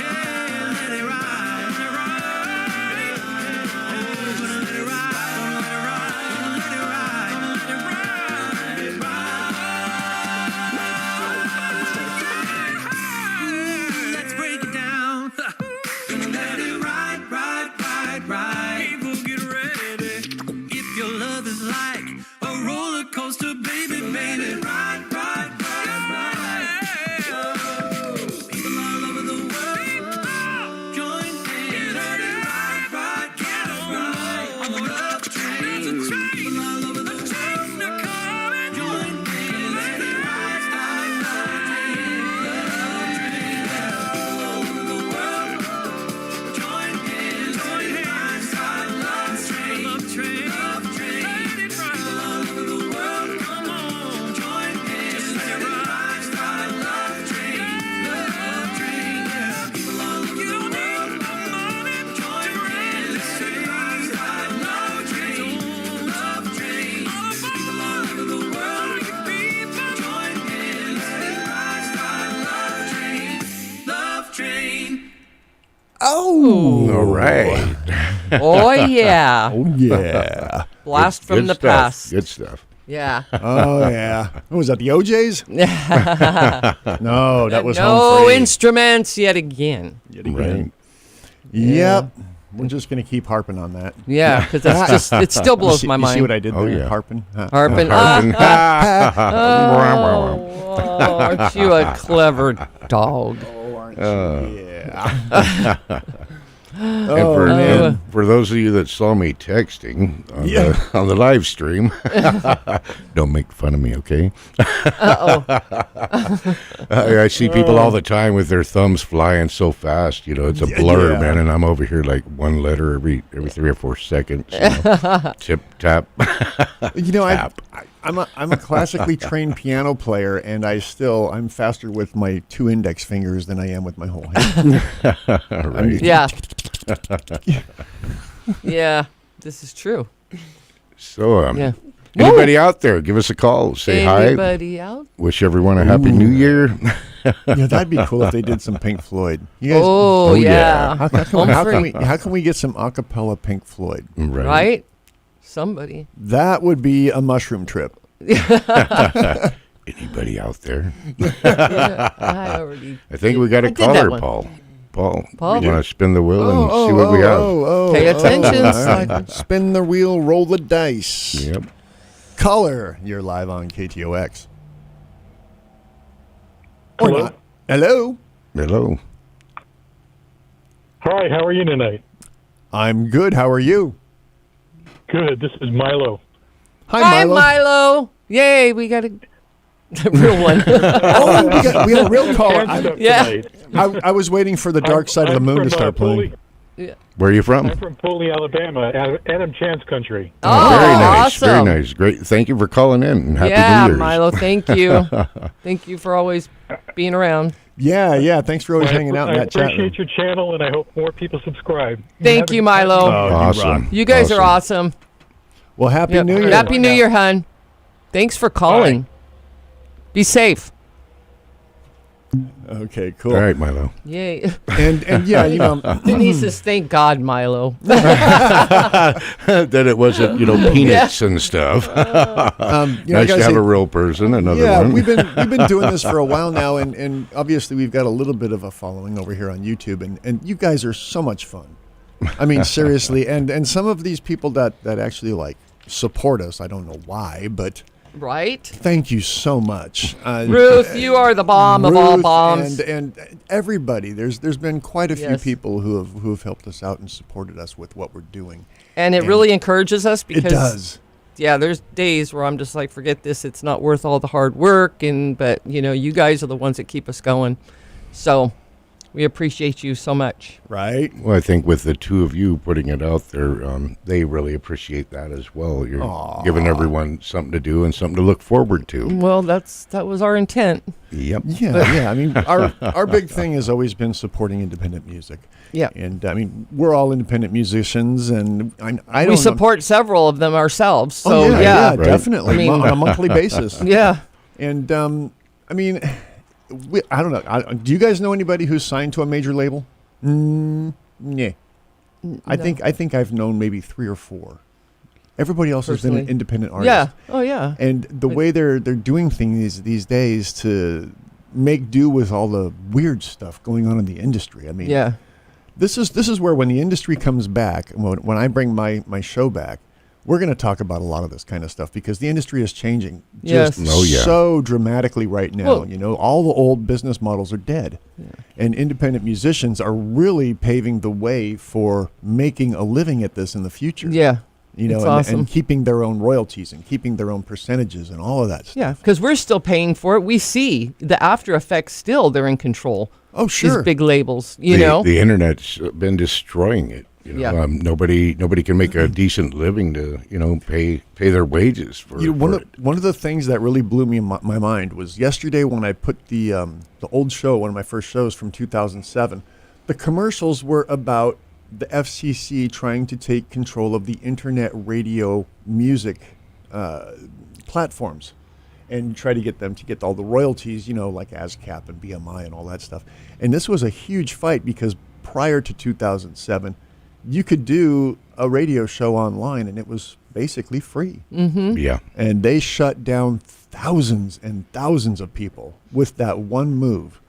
Speaker 1: yeah, let it ride, let it ride. Oh, gonna let it ride, gonna let it ride, let it ride, let it ride, let it ride. Let's break it down. Gonna let it ride, ride, ride, ride. People get ready. If your love is like a roller coaster, baby, baby, ride, ride, ride, ride. People all over the world, join hands. Let it ride, ride, get on the love train. People all over the world, join hands. Let it ride, ride, love train, love train. All over the world, join hands. Let it ride, ride, love train, love train, love train. People all over the world, come on, join hands. Let it ride, ride, love train, love train. People all over the world, join hands. Let it ride, ride, love train, love train. People all over the world, join hands. Let it ride, ride, love train, love train.
Speaker 2: Oh,
Speaker 4: All right.
Speaker 3: Oh, yeah.
Speaker 2: Oh, yeah.
Speaker 3: Blast
Speaker 4: Good-
Speaker 3: from
Speaker 4: good
Speaker 3: the
Speaker 4: stuff.
Speaker 3: past.
Speaker 4: Good stuff.
Speaker 3: Yeah.
Speaker 2: Oh, yeah. What was that, the OJs? No, that was
Speaker 3: no
Speaker 2: Home Free.
Speaker 3: instruments yet again.
Speaker 2: Yet again.
Speaker 4: Right.
Speaker 2: Yep. We're just going to keep harping on that.
Speaker 3: Yeah, because that's just, it still blows my
Speaker 2: You
Speaker 3: mind.
Speaker 2: see what I did
Speaker 4: Oh,
Speaker 2: there?
Speaker 4: yeah.
Speaker 2: Harping?
Speaker 3: Harping.
Speaker 4: Harping.
Speaker 3: Oh, aren't you a clever dog?
Speaker 2: Oh, aren't
Speaker 4: you?
Speaker 2: Yeah.
Speaker 4: And for those of you that saw me texting on the live stream, don't make fun of me, okay? I see people all the time with their thumbs flying so fast, you know, it's a blur, man, and I'm over here like one letter every 3 or 4 seconds. You know? Tip, tap.
Speaker 2: You know,
Speaker 4: tap.
Speaker 2: I'm a classically trained piano player, and I'm faster with my 2 index fingers than I am with my whole hand.
Speaker 4: Right.
Speaker 3: Yeah. Yeah, this is true.
Speaker 4: So,
Speaker 3: yeah.
Speaker 4: Anybody out there, give us a call. Say hi.
Speaker 3: Anybody out?
Speaker 4: Wish everyone a happy new year.
Speaker 2: Yeah, that'd be cool if they did some Pink Floyd. You guys,
Speaker 3: Oh, yeah.
Speaker 2: How can we get some a cappella Pink Floyd?
Speaker 3: Right? Somebody.
Speaker 2: That would be a mushroom trip.
Speaker 4: Anybody out there?
Speaker 3: I
Speaker 4: think we got a caller, Paul. Paul, you want to spin the wheel and see what we have?
Speaker 3: Pay attention.
Speaker 2: Spin the wheel, roll the dice.
Speaker 4: Yep.
Speaker 2: Caller, you're live on KTOX. Or
Speaker 6: Hello.
Speaker 2: not. Hello.
Speaker 4: Hello.
Speaker 6: Hi, how are you tonight?
Speaker 2: I'm good. How are you?
Speaker 6: Good. This is Milo.
Speaker 2: Hi,
Speaker 3: Milo. Yay, we got a real one.
Speaker 2: we got a real caller.
Speaker 3: Yeah.
Speaker 2: I was waiting for the dark side of the moon to start playing.
Speaker 3: Yeah.
Speaker 4: Where are you from?
Speaker 6: I'm from Foley, Alabama, Adam Chance country.
Speaker 3: Oh,
Speaker 4: very nice.
Speaker 3: awesome.
Speaker 4: Very nice. Great. Thank you for calling in. And Happy New Year's.
Speaker 3: Milo, thank you. Thank you for always being around.
Speaker 2: Yeah. Thanks for always hanging out in that chat room.
Speaker 6: I appreciate your channel, and I hope more people subscribe.
Speaker 3: Thank you, Milo.
Speaker 4: Awesome.
Speaker 3: You guys are awesome.
Speaker 2: Well, Happy New Year.
Speaker 3: Happy New Year, hon. Thanks for calling. Bye. Be safe.
Speaker 2: Okay, cool.
Speaker 4: All right, Milo.
Speaker 3: Yay.
Speaker 2: And yeah, you know.
Speaker 3: Denise says, thank God, Milo.
Speaker 4: That it wasn't, peanuts and stuff. Nice to have a real person, another one.
Speaker 2: We've been doing this for a while now, and obviously we've got a little bit of a following over here on YouTube, and you guys are so much fun. I mean, seriously, and some of these people that actually support us, I don't know why, but
Speaker 3: right.
Speaker 2: Thank you so much,
Speaker 3: Ruth. You are the bomb of all bombs,
Speaker 2: and everybody. There's been quite a few people who have helped us out and supported us with what we're doing,
Speaker 3: and it really encourages us because
Speaker 2: it does.
Speaker 3: Yeah, there's days where I'm just like, forget this. It's not worth all the hard work, but you guys are the ones that keep us going. So we appreciate you so much.
Speaker 2: Right.
Speaker 4: Well, I think with the two of you putting it out there, they really appreciate that as well. You're giving everyone something to do and something to look forward to.
Speaker 3: Well, that was our intent.
Speaker 4: Yep.
Speaker 2: Yeah. I mean, our big thing has always been supporting independent music.
Speaker 3: Yeah.
Speaker 2: And I mean, we're all independent musicians, and I don't
Speaker 3: we support several of them ourselves. So
Speaker 2: right. Definitely on a monthly basis.
Speaker 3: Yeah.
Speaker 2: And I mean, I don't know. Do you guys know anybody who's signed to a major label? Yeah. I think I've known maybe 3 or 4. Everybody else has been an independent artist.
Speaker 3: Yeah. Oh yeah.
Speaker 2: And the way they're doing things these days to make do with all the weird stuff going on in the industry. I mean, this is where when the industry comes back, when I bring my show back, we're going to talk about a lot of this kind of stuff because the industry is changing just so dramatically right now. Well, all the old business models are dead. Yeah. And independent musicians are really paving the way for making a living at this in the future.
Speaker 3: Yeah.
Speaker 2: Awesome. And keeping their own royalties and keeping their own percentages and all of that stuff.
Speaker 3: Yeah, because we're still paying for it. We see the after effects still, they're in control.
Speaker 2: Oh, sure.
Speaker 3: These big labels, know.
Speaker 4: The internet's been destroying it. Nobody can make a decent living to pay their wages for.
Speaker 2: One of the things that really blew me my mind was yesterday when I put the old show, one of my first shows from 2007. The commercials were about the FCC trying to take control of the internet radio music platforms and try to get them to get all the royalties, like ASCAP and BMI and all that stuff. And this was a huge fight because prior to 2007. You could do a radio show online, and it was basically free.
Speaker 3: Mm-hmm.
Speaker 4: Yeah.
Speaker 2: And they shut down thousands and thousands of people with that one move,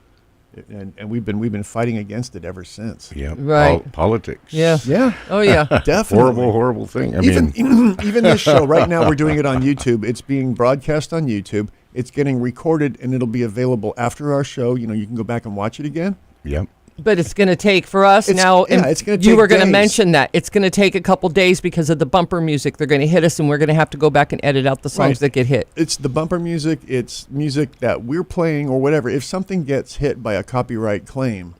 Speaker 2: and we've been fighting against it ever since.
Speaker 4: Yeah.
Speaker 3: Right.
Speaker 4: Politics.
Speaker 3: Yeah.
Speaker 2: Yeah.
Speaker 3: Oh yeah.
Speaker 2: Definitely.
Speaker 4: Horrible thing.
Speaker 2: Even this show right now, we're doing it on YouTube. It's being broadcast on YouTube. It's getting recorded, and it'll be available after our show. You can go back and watch it again.
Speaker 4: Yep.
Speaker 3: But it's going to take for us now.
Speaker 2: It's going to take
Speaker 3: You were going to
Speaker 2: days.
Speaker 3: mention that it's going to take a couple days because of the bumper music. They're going to hit us, and we're going to have to go back and edit out the songs that get hit.
Speaker 2: It's the bumper music. It's music that we're playing or whatever. If something gets hit by a copyright claim,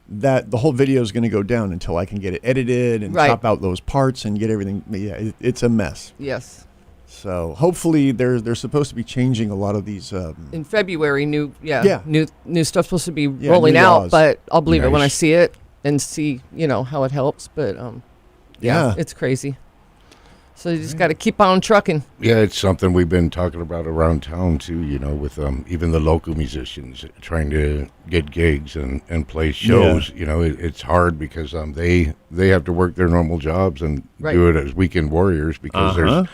Speaker 2: that the whole video is going to go down until I can get it edited and chop out those parts and get everything. Yeah, it's a mess.
Speaker 3: Yes.
Speaker 2: So hopefully they're supposed to be changing a lot of these.
Speaker 3: In February, new stuff's supposed to be rolling
Speaker 2: new
Speaker 3: out,
Speaker 2: laws.
Speaker 3: but I'll believe it when I see it and see how it helps. But it's crazy. So you just got to keep on trucking.
Speaker 4: Yeah, it's something we've been talking about around town too. With even the local musicians trying to get gigs and play shows.
Speaker 2: Yeah.
Speaker 4: It's hard because they have to work their normal jobs and do it as weekend warriors because there's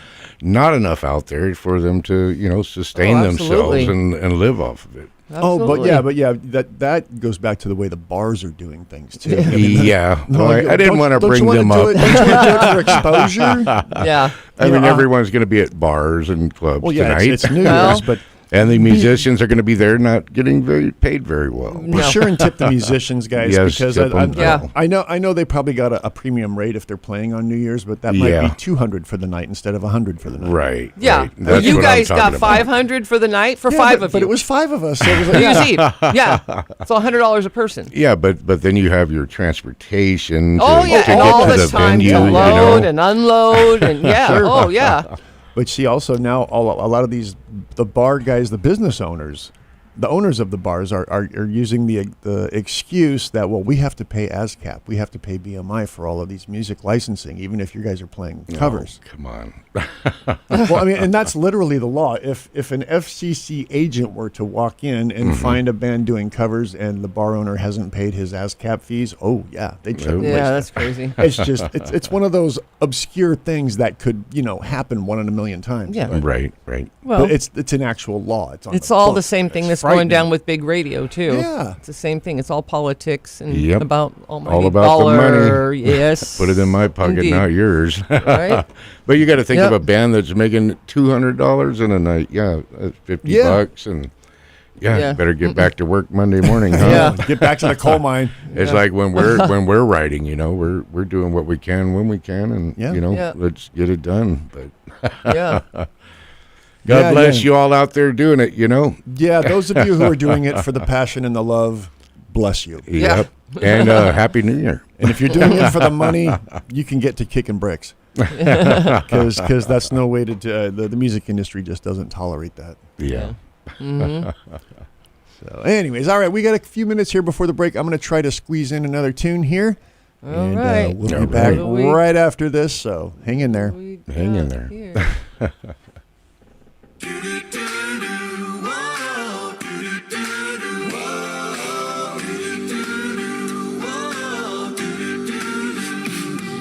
Speaker 4: not enough out there for them to, sustain themselves and live off of it.
Speaker 3: Absolutely.
Speaker 2: But yeah, that goes back to the way the bars are doing things too.
Speaker 4: I didn't want to bring them up.
Speaker 2: Don't you want to do it for exposure?
Speaker 3: Yeah.
Speaker 4: I mean, everyone's going to be at bars and clubs tonight.
Speaker 2: It's New Year's, but.
Speaker 4: And the musicians are going to be there, not getting paid very well.
Speaker 2: Be sure and tip the musicians, guys,
Speaker 4: Yes,
Speaker 2: because
Speaker 4: tip them.
Speaker 2: I know they probably got a premium rate if they're playing on New Year's, but that might be $200 for the night instead of $100 for the night.
Speaker 4: Right.
Speaker 3: Yeah.
Speaker 4: Right. That's
Speaker 3: You
Speaker 4: what
Speaker 3: guys
Speaker 4: I'm
Speaker 3: got
Speaker 4: talking about.
Speaker 3: $500 for the night for five of you.
Speaker 2: But it was 5 of us. So it was
Speaker 3: New Year's Eve. Yeah. So $100 a person.
Speaker 4: Yeah, but then you have your transportation to,
Speaker 3: Oh, yeah.
Speaker 4: to
Speaker 3: And
Speaker 4: get
Speaker 3: all
Speaker 4: to
Speaker 3: the time
Speaker 4: venue.
Speaker 3: to load and unload. And yeah. Oh, yeah.
Speaker 2: But see, also now a lot of the bar guys, the business owners, the owners of the bars are using the excuse that, well, we have to pay ASCAP, we have to pay BMI for all of these music licensing, even if you guys are playing covers.
Speaker 4: Oh, come on.
Speaker 2: Well, I mean, and that's literally the law. If an FCC agent were to walk in and find a band doing covers and the bar owner hasn't paid his ASCAP fees, they'd shut the place down.
Speaker 3: That's crazy.
Speaker 2: It's just it's one of those obscure things that could happen 1 in a million times.
Speaker 3: Yeah.
Speaker 4: Right.
Speaker 2: Well, but it's an actual law.
Speaker 3: It's all the same thing that's going down with big radio too.
Speaker 2: Yeah,
Speaker 3: it's the same thing. It's all politics and about
Speaker 4: all about
Speaker 3: dollar.
Speaker 4: the money.
Speaker 3: Yes,
Speaker 4: put it in my pocket,
Speaker 3: indeed.
Speaker 4: not yours.
Speaker 3: Right.
Speaker 4: But you got to think of a band that's making $200 in a night. Yeah, that's $50, and better get back to work Monday morning. Huh?
Speaker 2: Get back to the coal mine.
Speaker 4: It's like when we're writing, we're doing what we can when we can, and let's get it done. But God bless you all out there doing it,
Speaker 2: Yeah, those of you who are doing it for the passion and the love, bless you.
Speaker 4: Yep. And Happy New Year.
Speaker 2: And if you're doing it for the money, you can get to kicking bricks. Because that's no way to the music industry just doesn't tolerate that.
Speaker 4: Yeah.
Speaker 3: Mm-hmm.
Speaker 2: So anyways, all right, we got a few minutes here before the break. I'm going to try to squeeze in another tune here.
Speaker 3: All right.
Speaker 2: We'll be back right after this, so hang in there.
Speaker 4: Hang in there.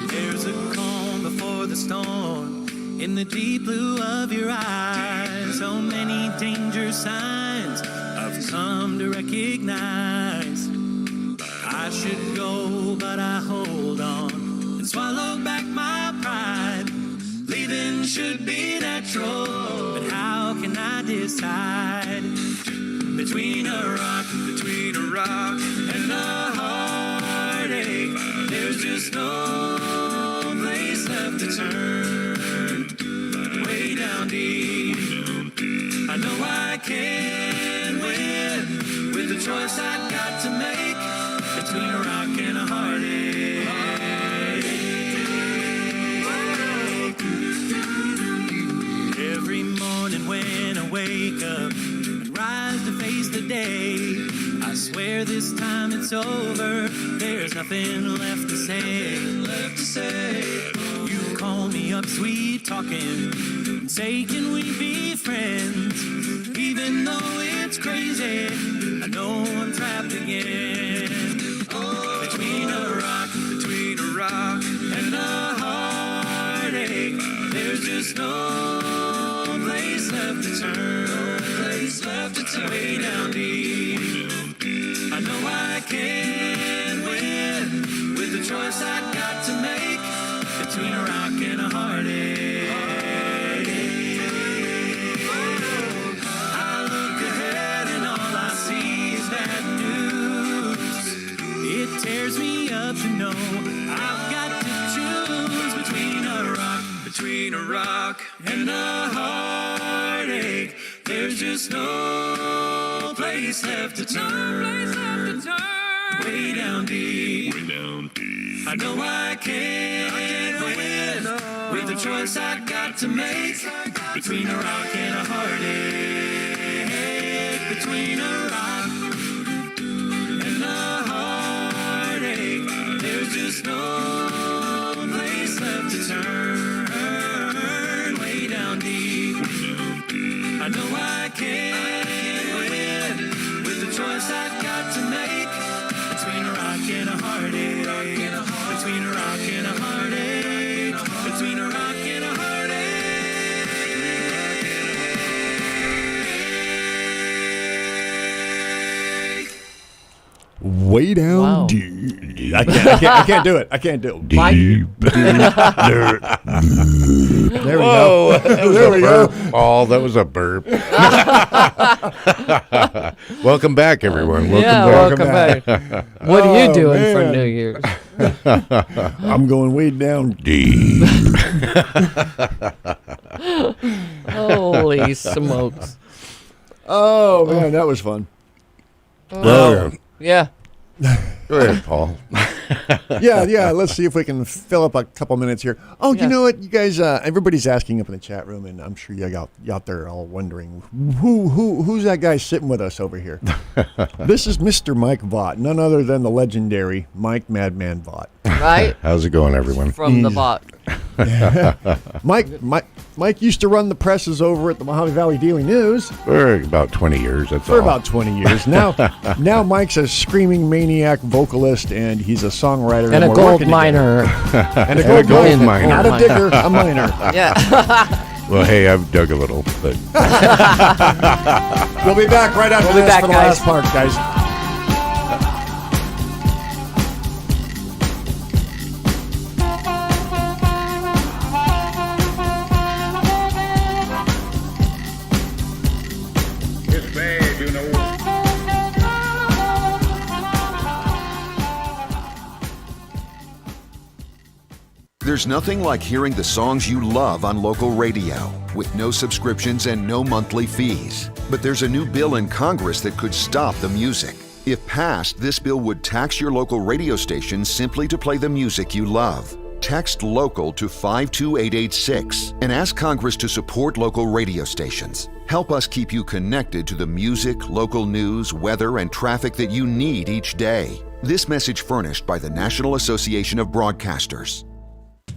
Speaker 1: There's a calm before the storm in the deep blue of your eyes. So many danger signs I've come to recognize. I should go, but I hold on and swallow back my pride. Leaving should be natural, but how can I decide between a rock and a heartache? There's just no place left to turn. Way down deep, I know I can win with the choice I got to make between a rock and a heartache. Every morning when I wake up and rise to face the day, I swear this time it's over. There's nothing left to say. You call me up, sweet talking, and say, can we be friends? Even though it's crazy, I know I'm trapped again. Between a rock and a heartache, there's just no place left to turn. Way down deep, I know I can win with the choice I got to make between a rock and a heartache. I look ahead and all I see is bad news. It tears me up to know I've got to choose between a rock and a heartache. There's just no place left to turn. Way down deep, I know I can't win with the choice I got to make between a rock and a heartache. Between a rock and a heartache, there's just no place left to turn. Way down deep, I know I can't win with the choice I got to make between a rock and a heartache. Between a rock and a heartache. Between a rock and a heartache.
Speaker 2: way down deep. I can't do it. I can't do it.
Speaker 4: Deep.
Speaker 2: There we
Speaker 4: Whoa,
Speaker 2: go.
Speaker 4: That was
Speaker 2: There
Speaker 4: a
Speaker 2: we
Speaker 4: burp.
Speaker 2: go.
Speaker 4: Oh, that was a burp. Welcome back, everyone.
Speaker 3: Welcome back. What are you doing for
Speaker 2: man.
Speaker 3: New Year's?
Speaker 2: I'm going way down
Speaker 4: deep.
Speaker 3: Holy smokes.
Speaker 2: Oh, man, that was fun.
Speaker 3: Well, yeah.
Speaker 4: Go ahead, Paul.
Speaker 2: Yeah. Let's see if we can fill up a couple minutes here. Oh, you know what, you guys? Everybody's asking up in the chat room, and I'm sure you out there all wondering who's that guy sitting with us over here. This is Mr. Mike Vaught, none other than the legendary Mike Madman Vaught.
Speaker 3: Right.
Speaker 4: How's it going, everyone?
Speaker 3: From the Vaught.
Speaker 2: Mike used to run the presses over at the Mojave Valley Daily News
Speaker 4: For about 20 years. That's
Speaker 2: for
Speaker 4: all.
Speaker 2: about 20 years. Now Mike's a screaming maniac vocalist, and he's a songwriter
Speaker 3: And a
Speaker 2: we're
Speaker 3: gold
Speaker 2: working
Speaker 3: miner.
Speaker 2: together. And a gold miner. Not a digger, a miner.
Speaker 3: Yeah.
Speaker 4: Well, hey, I've dug a little, but
Speaker 2: We'll be back right after this for the
Speaker 3: guys.
Speaker 2: last part, guys.
Speaker 8: There's nothing like hearing the songs you love on local radio, with no subscriptions and no monthly fees. But there's a new bill in Congress that could stop the music. If passed, this bill would tax your local radio station simply to play the music you love. Text LOCAL to 52886 and ask Congress to support local radio stations. Help us keep you connected to the music, local news, weather, and traffic that you need each day. This message furnished by the National Association of Broadcasters.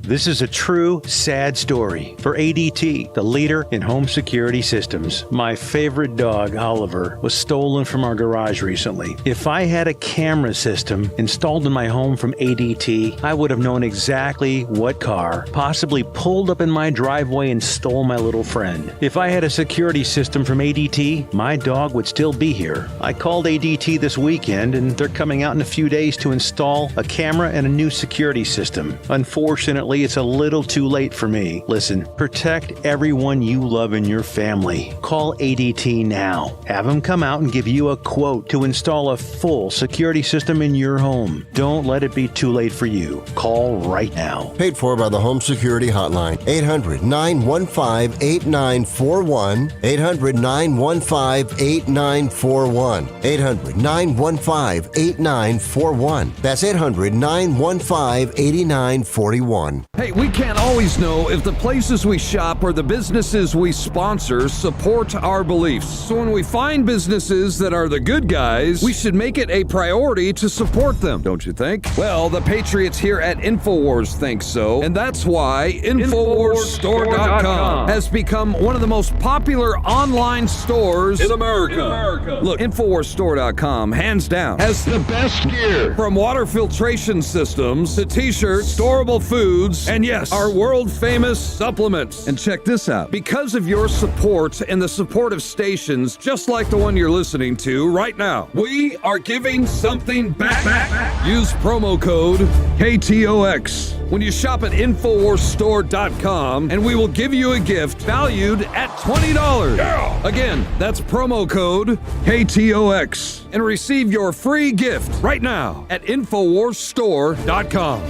Speaker 12: This is a true, sad story for ADT, the leader in home security systems. My favorite dog, Oliver, was stolen from our garage recently. If I had a camera system installed in my home from ADT, I would have known exactly what car possibly pulled up in my driveway and stole my little friend. If I had a security system from ADT, my dog would still be here. I called ADT this weekend, and they're coming out in a few days to install a camera and a new security system. Unfortunately, it's a little too late for me. Listen, protect everyone you love in your family. Call ADT now. Have them come out and give you a quote to install a full security system in your home. Don't let it be too late for you. Call right now.
Speaker 20: Paid for by the Home Security Hotline. 800-915-8941. 800-915-8941. 800-915-8941. That's 800-915-8941.
Speaker 21: Hey, we can't always know if the places we shop or the businesses we sponsor support our beliefs. So when we find businesses that are the good guys, we should make it a priority to support them, don't you think? Well, the Patriots here at InfoWars think so, and that's why InfoWarsStore.com has become one of the most popular online stores in America. Look, InfoWarsStore.com, hands down, has the best gear. From water filtration systems to t-shirts, storable foods, and yes, our world-famous supplements. And check this out. Because of your support and the support of stations just like the one you're listening to right now, we are giving something back. Use promo code KTOX when you shop at InfoWarsStore.com, and we will give you a gift valued at $20. Yeah. Again, that's promo code KTOX, and receive your free gift right now at InfoWarsStore.com.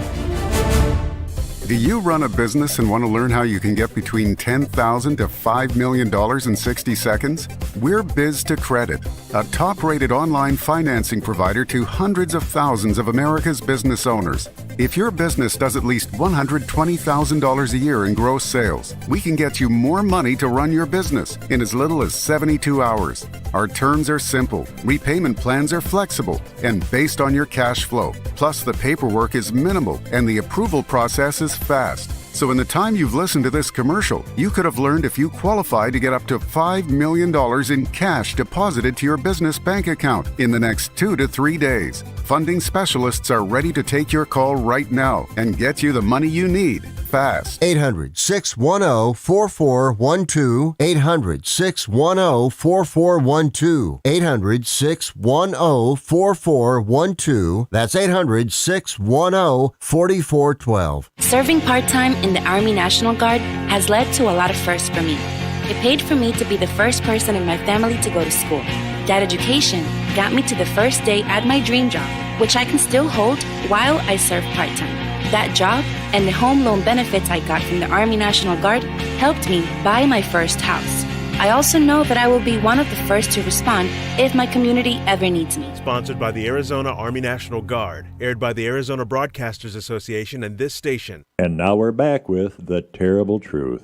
Speaker 22: Do you run a business and want to learn how you can get between $10,000 to $5 million in 60 seconds? We're Biz to Credit, a top-rated online financing provider to hundreds of thousands of America's business owners. If your business does at least $120,000 a year in gross sales, we can get you more money to run your business in as little as 72 hours. Our terms are simple, repayment plans are flexible, and based on your cash flow. Plus, the paperwork is minimal and the approval process is fast. So in the time you've listened to this commercial, you could have learned if you qualify to get up to $5 million in cash deposited to your business bank account in the next 2 to 3 days. Funding specialists are ready to take your call right now and get you the money you need fast.
Speaker 20: 800-610-4412. 800-610-4412. 800-610-4412. That's 800-610-4412.
Speaker 5: Serving part-time in the Army National Guard has led to a lot of firsts for me. It paid for me to be the first person in my family to go to school. That education got me to the first day at my dream job, which I can still hold while I serve part-time. That job and the home loan benefits I got from the Army National Guard helped me buy my first house. I also know that I will be one of the first to respond if my community ever needs me.
Speaker 13: Sponsored by the Arizona Army National Guard. Aired by the Arizona Broadcasters Association and this station.
Speaker 17: And now we're back with The Terrible Truth.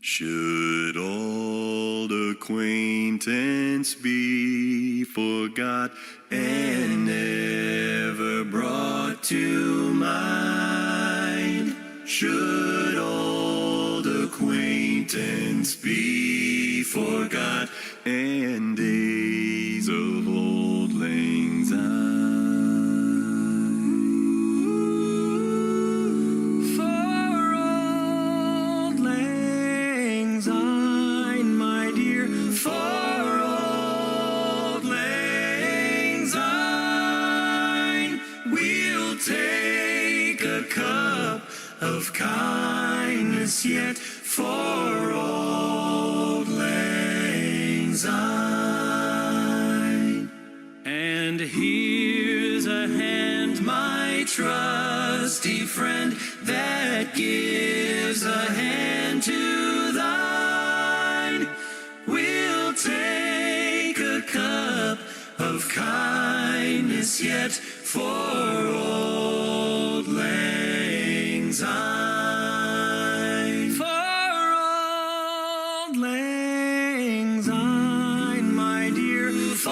Speaker 1: Should old acquaintance be forgot and never brought to mind? Should old acquaintance be forgot and days of Auld Lang Syne? Of kindness yet for Auld Lang Syne. And here's a hand, my trusty friend, that gives a hand to thine. We'll take a cup of kindness yet for Auld Lang Syne. For Auld Lang Syne, my dear, for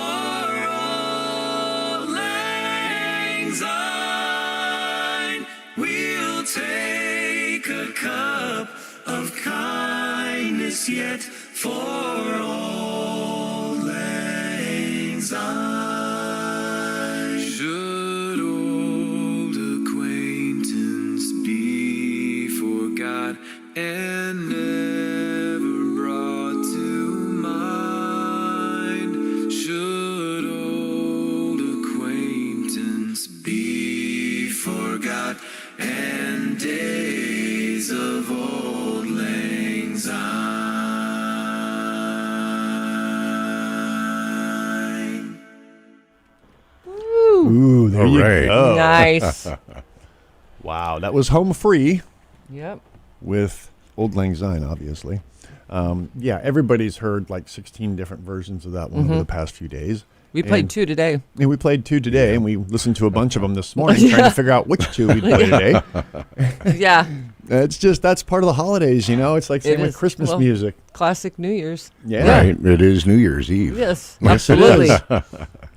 Speaker 1: Auld Lang Syne. We'll take a cup of kindness yet for Auld Lang Syne. Should old acquaintance be forgot and never brought to mind? Should old acquaintance be forgot and days of Auld Lang Syne?
Speaker 2: Ooh, there you go.
Speaker 3: Nice.
Speaker 2: Wow, that was Home Free.
Speaker 3: Yep.
Speaker 2: With Auld Lang Syne, obviously. Yeah, everybody's heard like 16 different versions of that one over the past few days.
Speaker 3: We played two today.
Speaker 2: And we played two today, and we listened to a bunch of them this morning, trying to figure out which two we'd play today.
Speaker 3: Yeah.
Speaker 2: It's just, that's part of the holidays, you know? It's like same with Christmas music.
Speaker 3: Classic New Year's.
Speaker 2: Yeah.
Speaker 4: Right, it is New Year's Eve.
Speaker 3: Yes,
Speaker 2: Yes, it
Speaker 3: absolutely.
Speaker 2: is.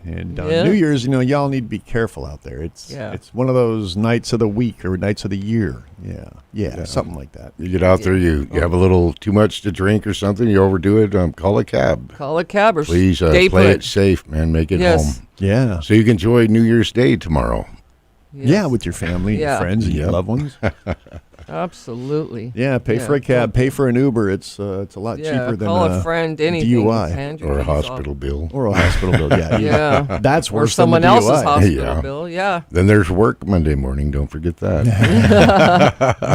Speaker 2: And New Year's, you know, y'all need to be careful out there. It's one of those nights of the week or nights of the year. Yeah, something like that.
Speaker 4: You get out there, you have a little too much to drink or something, you overdo it, call a cab.
Speaker 3: Call a cab or
Speaker 4: please play it safe, man. Make it home.
Speaker 2: Yeah.
Speaker 4: So you can enjoy New Year's Day tomorrow.
Speaker 3: Yes.
Speaker 2: Yeah, with your family and friends and your loved ones.
Speaker 3: Absolutely.
Speaker 2: Yeah, pay for a cab, pay for an Uber. It's a lot cheaper than
Speaker 3: call a friend, anything.
Speaker 2: DUI
Speaker 4: or a hospital bill.
Speaker 2: Or a hospital bill. Yeah,
Speaker 3: yeah.
Speaker 2: That's
Speaker 3: or
Speaker 2: worse
Speaker 3: someone
Speaker 2: than the
Speaker 3: else's
Speaker 2: DUI.
Speaker 3: hospital bill. Yeah.
Speaker 4: Then there's work Monday morning. Don't forget that.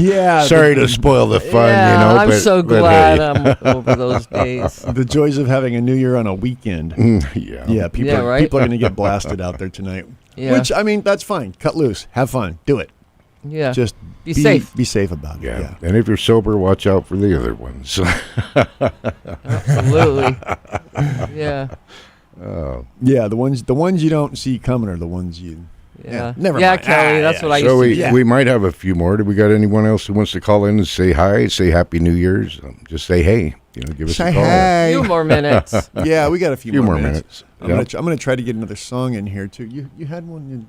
Speaker 2: Yeah.
Speaker 4: Sorry to spoil the fun.
Speaker 3: Yeah,
Speaker 4: you know,
Speaker 3: I'm so
Speaker 4: but
Speaker 3: glad
Speaker 4: hey.
Speaker 3: I'm over those days.
Speaker 2: The joys of having a New Year on a weekend.
Speaker 4: Yeah.
Speaker 2: People are going to get blasted out there tonight.
Speaker 3: Yeah.
Speaker 2: Which, I mean, that's fine. Cut loose. Have fun. Do it.
Speaker 3: Yeah.
Speaker 2: Just
Speaker 3: be safe.
Speaker 2: Be safe about it.
Speaker 4: Yeah. And if you're sober, watch out for the other ones.
Speaker 3: Absolutely. Yeah.
Speaker 2: Yeah, the ones you don't see coming are the ones you.
Speaker 3: Yeah.
Speaker 2: Never
Speaker 3: Yeah,
Speaker 2: mind.
Speaker 3: Kelly, that's what I used
Speaker 4: So
Speaker 3: to do.
Speaker 4: we might have a few more. Do we got anyone else who wants to call in and say hi, say Happy New Year's? Just say hey. Give us
Speaker 2: Say
Speaker 4: a call.
Speaker 2: hey.
Speaker 3: A few more minutes.
Speaker 2: Yeah, we got a few more minutes. I'm
Speaker 4: Yep.
Speaker 2: gonna try to get another song in here too. You had one?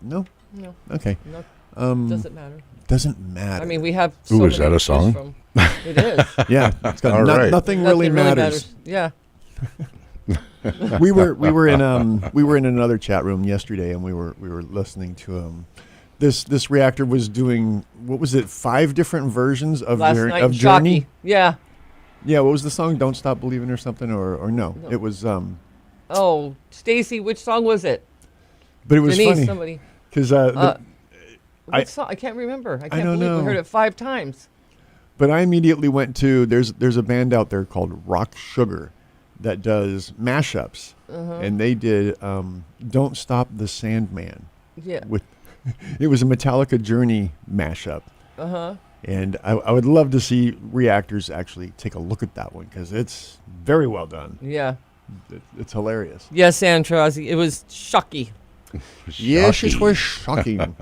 Speaker 2: No.
Speaker 3: No.
Speaker 2: Okay.
Speaker 3: No. Doesn't matter.
Speaker 2: Doesn't matter.
Speaker 3: I mean, we have.
Speaker 4: Ooh, is that a song?
Speaker 3: It is.
Speaker 2: Yeah, it's got
Speaker 4: right.
Speaker 2: nothing really matters.
Speaker 3: Yeah.
Speaker 2: we were in another chat room yesterday, and we were listening to this reactor was doing, what was it, 5 different versions of Journey.
Speaker 3: Yeah.
Speaker 2: Yeah, what was the song? Don't Stop Believing or something, or no. It was
Speaker 3: Oh, Stacy, which song was it?
Speaker 2: But it was
Speaker 3: Denise,
Speaker 2: funny.
Speaker 3: Somebody.
Speaker 2: Because
Speaker 3: I can't remember. I can't
Speaker 2: don't
Speaker 3: believe
Speaker 2: know.
Speaker 3: we heard it 5 times.
Speaker 2: But I immediately went to there's a band out there called Rock Sugar that does mashups, and they did "Don't Stop the Sandman."
Speaker 3: Yeah.
Speaker 2: It was a Metallica Journey mashup. And I would love to see reactors actually take a look at that one because it's very well done.
Speaker 3: Yeah.
Speaker 2: It's hilarious.
Speaker 3: Yes, Sandra, it was shocky.
Speaker 2: Yes, it was shocking.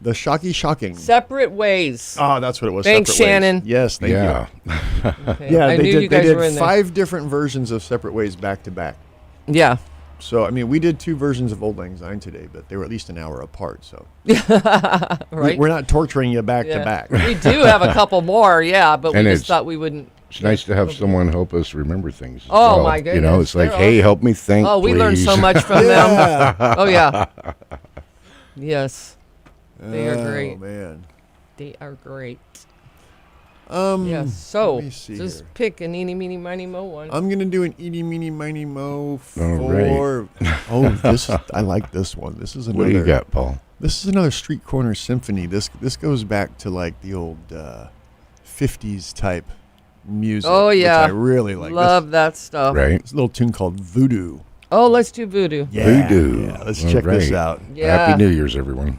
Speaker 2: The shocking.
Speaker 3: Separate Ways.
Speaker 2: Oh, that's what it was.
Speaker 3: Thanks,
Speaker 2: Separate
Speaker 3: Shannon.
Speaker 2: Ways. Yes, thank you.
Speaker 3: Okay.
Speaker 2: Yeah,
Speaker 3: I
Speaker 2: they
Speaker 3: knew
Speaker 2: did.
Speaker 3: you guys
Speaker 2: They
Speaker 3: were in
Speaker 2: did
Speaker 3: there.
Speaker 2: 5 different versions of Separate Ways back to back.
Speaker 3: Yeah.
Speaker 2: So I mean, we did 2 versions of Auld Lang Syne today, but they were at least an hour apart. So
Speaker 3: right,
Speaker 2: we're not torturing you back to back.
Speaker 3: We do have a couple more, but
Speaker 4: And
Speaker 3: we just thought we wouldn't.
Speaker 4: It's nice to have someone help us remember things. as
Speaker 3: Oh,
Speaker 4: well.
Speaker 3: my goodness.
Speaker 4: You know, it's like,
Speaker 3: They're
Speaker 4: hey,
Speaker 3: awesome.
Speaker 4: help me think.
Speaker 3: Oh, we learned so
Speaker 4: please.
Speaker 3: much from
Speaker 2: Yeah.
Speaker 3: them. Oh yeah. Yes, they are
Speaker 2: Oh,
Speaker 3: great.
Speaker 2: Man.
Speaker 3: They are great.
Speaker 2: Yes.
Speaker 3: So
Speaker 2: let me see
Speaker 3: just
Speaker 2: here.
Speaker 3: pick an eeny, meeny, miny, mo one.
Speaker 2: I'm gonna do an eeny, meeny, miny, mo
Speaker 4: All
Speaker 2: for. This I like this one. This is another.
Speaker 4: What do you got, Paul?
Speaker 2: This is another Street Corner Symphony. This goes back to like the old 50s type music.
Speaker 3: Oh yeah,
Speaker 2: which I really like.
Speaker 3: Love that stuff.
Speaker 4: Right.
Speaker 2: It's a little tune called Voodoo.
Speaker 3: Oh, let's do Voodoo.
Speaker 2: Yeah,
Speaker 4: Voodoo.
Speaker 2: yeah, let's
Speaker 4: All
Speaker 2: check this
Speaker 4: right.
Speaker 2: out.
Speaker 3: Yeah.
Speaker 4: Happy New Year's, everyone.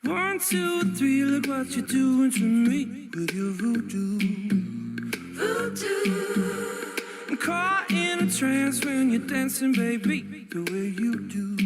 Speaker 1: One, two, three, look what you're doing to me with your voodoo. Voodoo. I'm caught in a trance when you're dancing, baby, the way you do.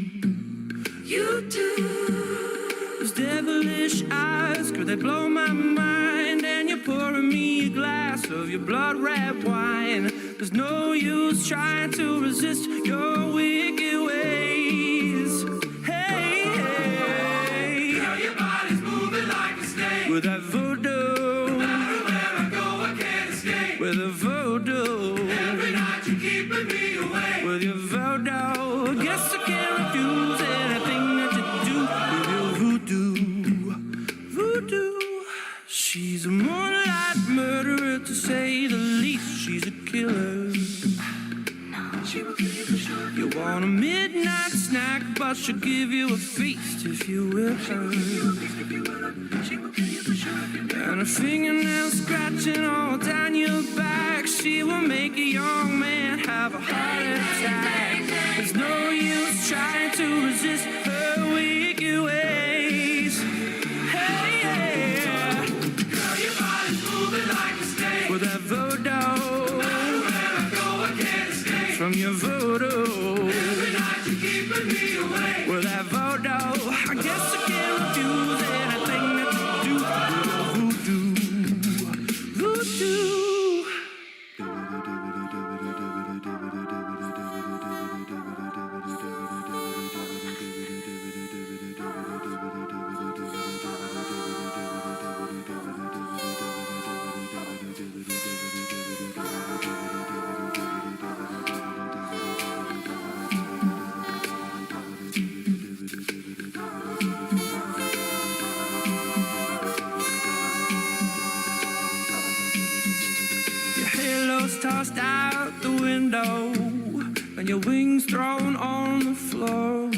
Speaker 1: You do. Those devilish eyes, girl, they blow my mind. And you're pouring me a glass of your blood-red wine. There's no use trying to resist your wicked ways. Hey, hey. Girl, your body's moving like a snake. With that voodoo. No matter where I go, I can't escape. With a voodoo. Every night you're keeping me awake. With your voodoo. I guess I can't refuse anything that you do with your voodoo. Voodoo. She's a moonlight murderer, to say the least. She's a killer. You want a midnight snack, but she'll give you a feast if you will her. And her fingernails scratching all down your back. She will make a young man have a heart attack. There's no use trying to resist her wicked ways. Hey, yeah. Girl, your body's moving like a snake. With that voodoo. No matter where I go, I can't escape. From your voodoo. Every night you're keeping me awake. With that voodoo. I guess I can't refuse anything that you do with voodoo. Voodoo. Your halo's tossed out the window and your wings thrown on the floor.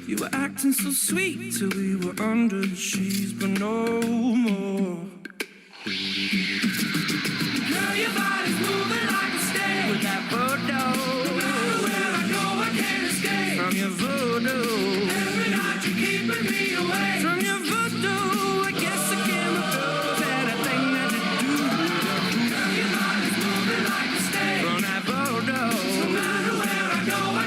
Speaker 1: You were acting so sweet till we were under the sheets, but no more. Girl, your body's moving like a snake. With that voodoo. No matter where I go, I can't escape. From your voodoo. Every night you're keeping me away. From your voodoo, I guess I can't refuse anything that you do. Girl, your body's moving like a snake. From that voodoo. No matter where I go, I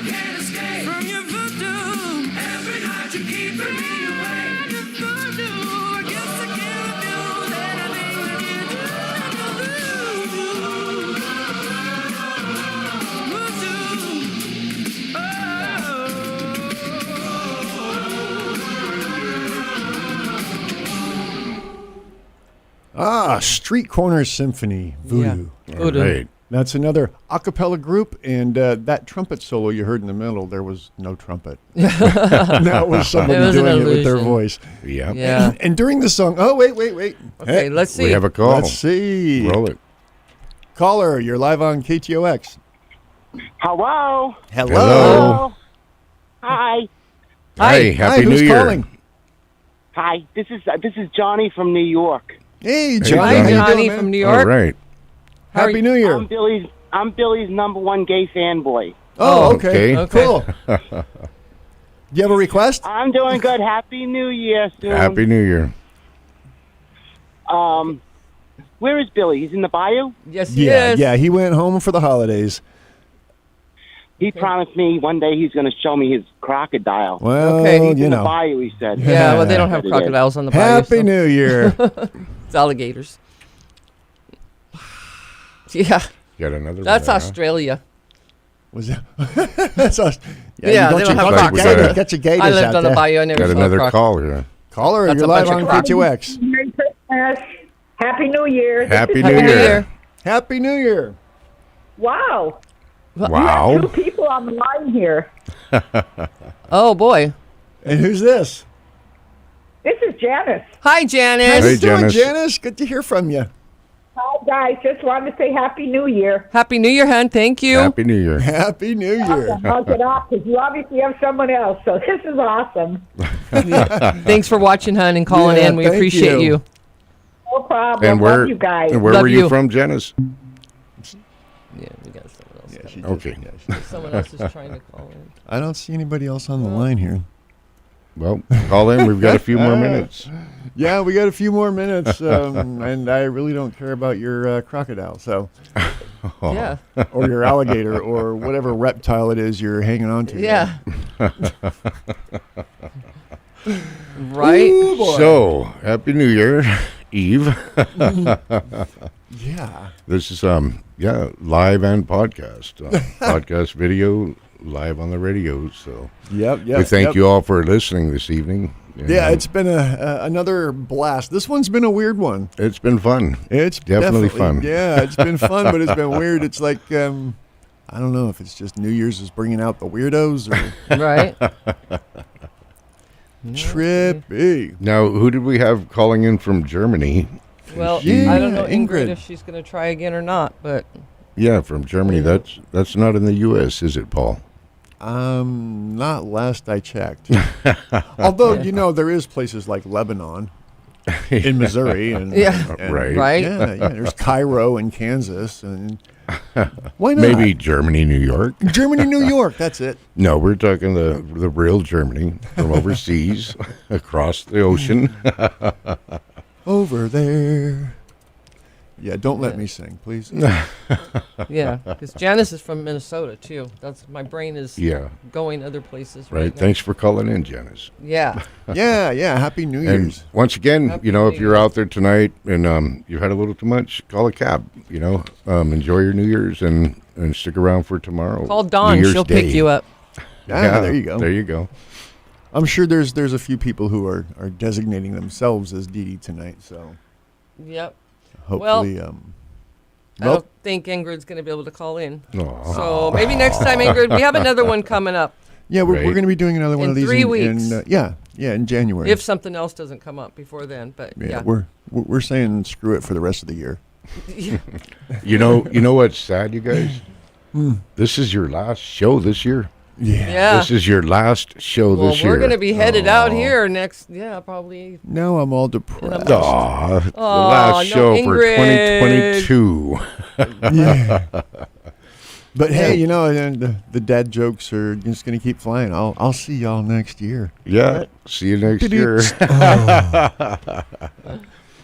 Speaker 2: Street Corner Symphony, Voodoo.
Speaker 3: Yeah. Voodoo.
Speaker 4: All right.
Speaker 2: That's another a cappella group, and that trumpet solo you heard in the middle, there was no trumpet. That was somebody doing it with their voice.
Speaker 4: Yeah.
Speaker 3: Yeah.
Speaker 2: And during the song, wait.
Speaker 3: Okay,
Speaker 2: Hey,
Speaker 3: let's see.
Speaker 4: We have a call.
Speaker 2: Let's see.
Speaker 4: Roll it.
Speaker 2: Caller, you're live on KTOX.
Speaker 9: Hello.
Speaker 2: Hello.
Speaker 9: Hi.
Speaker 4: Hey, Happy New
Speaker 2: who's
Speaker 4: Year.
Speaker 2: calling?
Speaker 9: Hi. This is Johnny from New York.
Speaker 2: Hey,
Speaker 4: Johnny.
Speaker 2: Johnny.
Speaker 3: Hi,
Speaker 2: How you
Speaker 3: Johnny
Speaker 2: doing, man?
Speaker 3: from New York.
Speaker 4: All right.
Speaker 2: Happy New Year.
Speaker 9: I'm Billy's #1 gay fanboy.
Speaker 2: Oh, okay.
Speaker 3: Okay.
Speaker 2: Cool. Do you have a request?
Speaker 9: I'm doing good. Happy New Year. Soon.
Speaker 4: Happy New Year.
Speaker 9: Where is Billy? He's in the bayou?
Speaker 3: Yes, he is.
Speaker 2: Yeah, he went home for the holidays.
Speaker 9: He promised me one day he's going to show me his crocodile.
Speaker 2: Well,
Speaker 3: Okay.
Speaker 9: He's
Speaker 2: you
Speaker 9: in the
Speaker 2: know.
Speaker 9: bayou, he said.
Speaker 3: Yeah, well, they don't have
Speaker 9: It is.
Speaker 3: crocodiles on the bayou.
Speaker 2: Happy
Speaker 3: so-
Speaker 2: New Year.
Speaker 3: It's alligators. Yeah,
Speaker 4: Got another
Speaker 3: that's
Speaker 4: one there,
Speaker 3: Australia.
Speaker 2: Was that? That's us.
Speaker 3: Yeah,
Speaker 2: you
Speaker 3: they
Speaker 2: got
Speaker 3: don't
Speaker 2: your
Speaker 3: have
Speaker 4: crocs.
Speaker 2: gators, got your gators
Speaker 3: I lived
Speaker 2: out
Speaker 3: on the
Speaker 2: there.
Speaker 3: bayou. I never
Speaker 4: Got
Speaker 3: saw a
Speaker 4: another
Speaker 3: croc.
Speaker 4: call here.
Speaker 2: Caller,
Speaker 3: That's
Speaker 2: you're
Speaker 3: a
Speaker 2: live
Speaker 3: bunch
Speaker 2: on
Speaker 3: of
Speaker 2: KTOX.
Speaker 11: Merry Christmas. Happy New Year.
Speaker 4: Happy
Speaker 3: Happy
Speaker 4: New
Speaker 3: New
Speaker 4: Year.
Speaker 3: Year.
Speaker 2: Happy New Year.
Speaker 11: Wow. You
Speaker 4: Wow.
Speaker 11: have 2 people on the line here.
Speaker 3: Oh boy.
Speaker 2: And who's this?
Speaker 11: This is Janice.
Speaker 3: Hi, Janice.
Speaker 2: How
Speaker 4: Hey,
Speaker 2: you doing,
Speaker 4: Janice.
Speaker 2: Janice? Good to hear from you.
Speaker 11: Hi, guys. Just wanted to say Happy New Year.
Speaker 3: Happy New Year, hon. Thank you.
Speaker 4: Happy New Year.
Speaker 2: Happy New Year.
Speaker 11: Hug it up because you obviously have someone else. So this is awesome.
Speaker 3: Thanks for watching, hon, and calling
Speaker 2: Yeah,
Speaker 3: in. We
Speaker 2: thank
Speaker 3: appreciate
Speaker 2: you.
Speaker 3: you.
Speaker 11: No problem.
Speaker 4: And where,
Speaker 11: Love you guys.
Speaker 4: and where
Speaker 3: Love
Speaker 4: were
Speaker 3: you.
Speaker 4: you from, Janice?
Speaker 3: Yeah, we got someone else.
Speaker 2: Yeah, she
Speaker 4: Okay.
Speaker 3: Someone else is trying to call in.
Speaker 2: I don't see anybody else on the line here.
Speaker 4: Well, call in. We've got a few more minutes.
Speaker 2: Yeah, we got a few more minutes, and I really don't care about your crocodile, so
Speaker 3: Yeah.
Speaker 2: or your alligator or whatever reptile it is you're hanging on to.
Speaker 3: Yeah. Right?
Speaker 2: Ooh, boy.
Speaker 4: So, Happy New Year, Eve.
Speaker 2: Yeah.
Speaker 4: This is live and podcast. Podcast video, live on the radio. So
Speaker 2: Yep.
Speaker 4: we thank you all for listening this evening. And,
Speaker 2: Yeah, it's been another blast. This one's been a weird one.
Speaker 4: it's been fun.
Speaker 2: It's
Speaker 4: Definitely fun.
Speaker 2: Yeah, it's been fun, but it's been weird. It's like I don't know if it's just New Year's is bringing out the weirdos or
Speaker 3: Right?
Speaker 2: trippy.
Speaker 4: Now, who did we have calling in from Germany?
Speaker 3: Well,
Speaker 2: Yeah,
Speaker 3: I don't know, Ingrid,
Speaker 2: Ingrid.
Speaker 3: if she's going to try again or not, but
Speaker 4: Yeah, from Germany. That's not in the U.S., is it, Paul?
Speaker 2: Not last I checked. Although there is places like Lebanon, in Missouri, and
Speaker 3: Yeah.
Speaker 2: and-
Speaker 4: Right.
Speaker 2: Yeah, there's Cairo in Kansas, and why not?
Speaker 4: Maybe Germany, New York.
Speaker 2: Germany, New York. That's it.
Speaker 4: No, we're talking the real Germany from overseas, across the ocean.
Speaker 2: Over there. Yeah, don't let me sing, please.
Speaker 3: yeah, because Janice is from Minnesota too. That's my brain is
Speaker 4: Yeah.
Speaker 3: going other places.
Speaker 4: Right.
Speaker 3: now.
Speaker 4: Thanks for calling in, Janice.
Speaker 3: Yeah.
Speaker 2: Yeah. Happy New
Speaker 4: And
Speaker 2: Year's.
Speaker 4: once again,
Speaker 3: Happy
Speaker 4: if
Speaker 3: New
Speaker 4: you're
Speaker 3: Year.
Speaker 4: out there tonight and you've had a little too much, call a cab. Enjoy your New Year's and stick around for tomorrow.
Speaker 3: Call Dawn.
Speaker 4: New Year's
Speaker 3: She'll
Speaker 4: Day.
Speaker 3: pick you up.
Speaker 2: Yeah, there you go.
Speaker 4: There you go.
Speaker 2: I'm sure there's a few people who are designating themselves as Dee Dee tonight, so
Speaker 3: Yep.
Speaker 2: hopefully
Speaker 3: I don't think Ingrid's going to be able to call in.
Speaker 4: Aw.
Speaker 3: So maybe next time, Ingrid, we have another one coming up.
Speaker 2: yeah, we're
Speaker 4: Right.
Speaker 2: going to be doing another one
Speaker 3: In
Speaker 2: of these
Speaker 3: 3 weeks.
Speaker 2: in January.
Speaker 3: If something else doesn't come up before then, but yeah.
Speaker 2: we're saying screw it for the rest of the year.
Speaker 4: You know what's sad, you guys? This is your last show this year.
Speaker 3: Yeah.
Speaker 4: This is your last show
Speaker 3: Well,
Speaker 4: this year.
Speaker 3: we're going to be headed out here next, probably.
Speaker 2: Now I'm all depressed.
Speaker 4: Aw, the
Speaker 3: Aw,
Speaker 4: last
Speaker 3: no,
Speaker 4: show for
Speaker 3: Ingrid.
Speaker 4: 2022.
Speaker 2: Yeah. But hey, the dad jokes are just going to keep flying. I'll see y'all next year.
Speaker 4: Yeah. See you next year.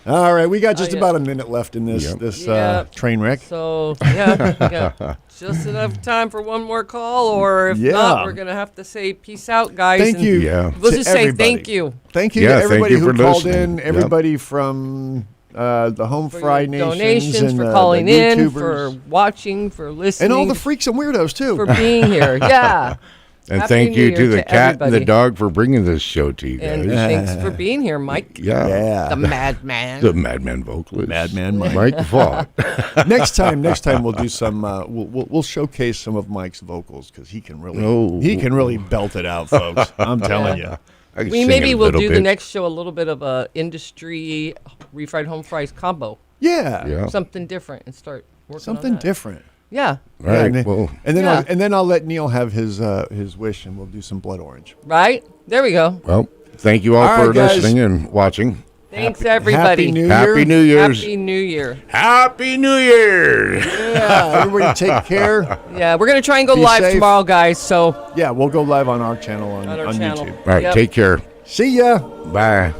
Speaker 2: All right, we got just about a minute left in this
Speaker 3: Yep.
Speaker 2: train wreck.
Speaker 3: So, we got just enough time for one more call, or if not, we're going to have to say peace out, guys.
Speaker 2: Thank
Speaker 3: and
Speaker 2: you.
Speaker 4: Yeah.
Speaker 3: We'll
Speaker 2: to
Speaker 3: just say
Speaker 2: everybody.
Speaker 3: thank you.
Speaker 2: Thank you
Speaker 4: Yeah,
Speaker 2: to
Speaker 4: thank
Speaker 2: everybody
Speaker 4: you
Speaker 2: who
Speaker 4: for
Speaker 2: called
Speaker 4: listening.
Speaker 2: in,
Speaker 4: Yep.
Speaker 2: everybody from the Home
Speaker 3: For
Speaker 2: Fry
Speaker 3: your
Speaker 2: Nations
Speaker 3: donations,
Speaker 2: and
Speaker 3: for
Speaker 2: the
Speaker 3: calling in,
Speaker 2: YouTubers,
Speaker 3: for watching, for listening.
Speaker 2: and all the freaks and weirdos too.
Speaker 3: for being here. Yeah.
Speaker 4: And
Speaker 3: Happy
Speaker 4: thank
Speaker 3: New
Speaker 4: you
Speaker 3: Year
Speaker 4: to the cat and
Speaker 3: everybody.
Speaker 4: the dog for bringing this show to you guys.
Speaker 3: And thanks for being here, Mike.
Speaker 4: Yeah.
Speaker 3: The madman.
Speaker 4: The madman vocalist.
Speaker 2: Madman Mike.
Speaker 4: Mike Vaught.
Speaker 2: next time we'll do some. We'll showcase some of Mike's vocals because he can really belt it out, folks. I'm telling you.
Speaker 3: Maybe we'll do the next show a little bit of a industry refried home fries combo.
Speaker 2: Yeah.
Speaker 3: Something different and start working
Speaker 2: something
Speaker 3: on that.
Speaker 2: different.
Speaker 3: Yeah.
Speaker 4: All right.
Speaker 2: And then I'll let Neil have his wish, and we'll do some Blood Orange.
Speaker 3: Right? There we go.
Speaker 4: Well, thank you all for listening and watching.
Speaker 3: Thanks, everybody.
Speaker 2: Happy New Year.
Speaker 4: Happy New Year's.
Speaker 3: Happy New Year.
Speaker 4: Happy New Year.
Speaker 2: Yeah, everybody take care.
Speaker 3: Yeah, we're going to try and go
Speaker 2: Be
Speaker 3: live
Speaker 2: safe.
Speaker 3: tomorrow, guys. So
Speaker 2: yeah, we'll go live on our channel on
Speaker 3: channel.
Speaker 2: YouTube.
Speaker 4: All right, take care.
Speaker 2: See ya.
Speaker 4: Bye.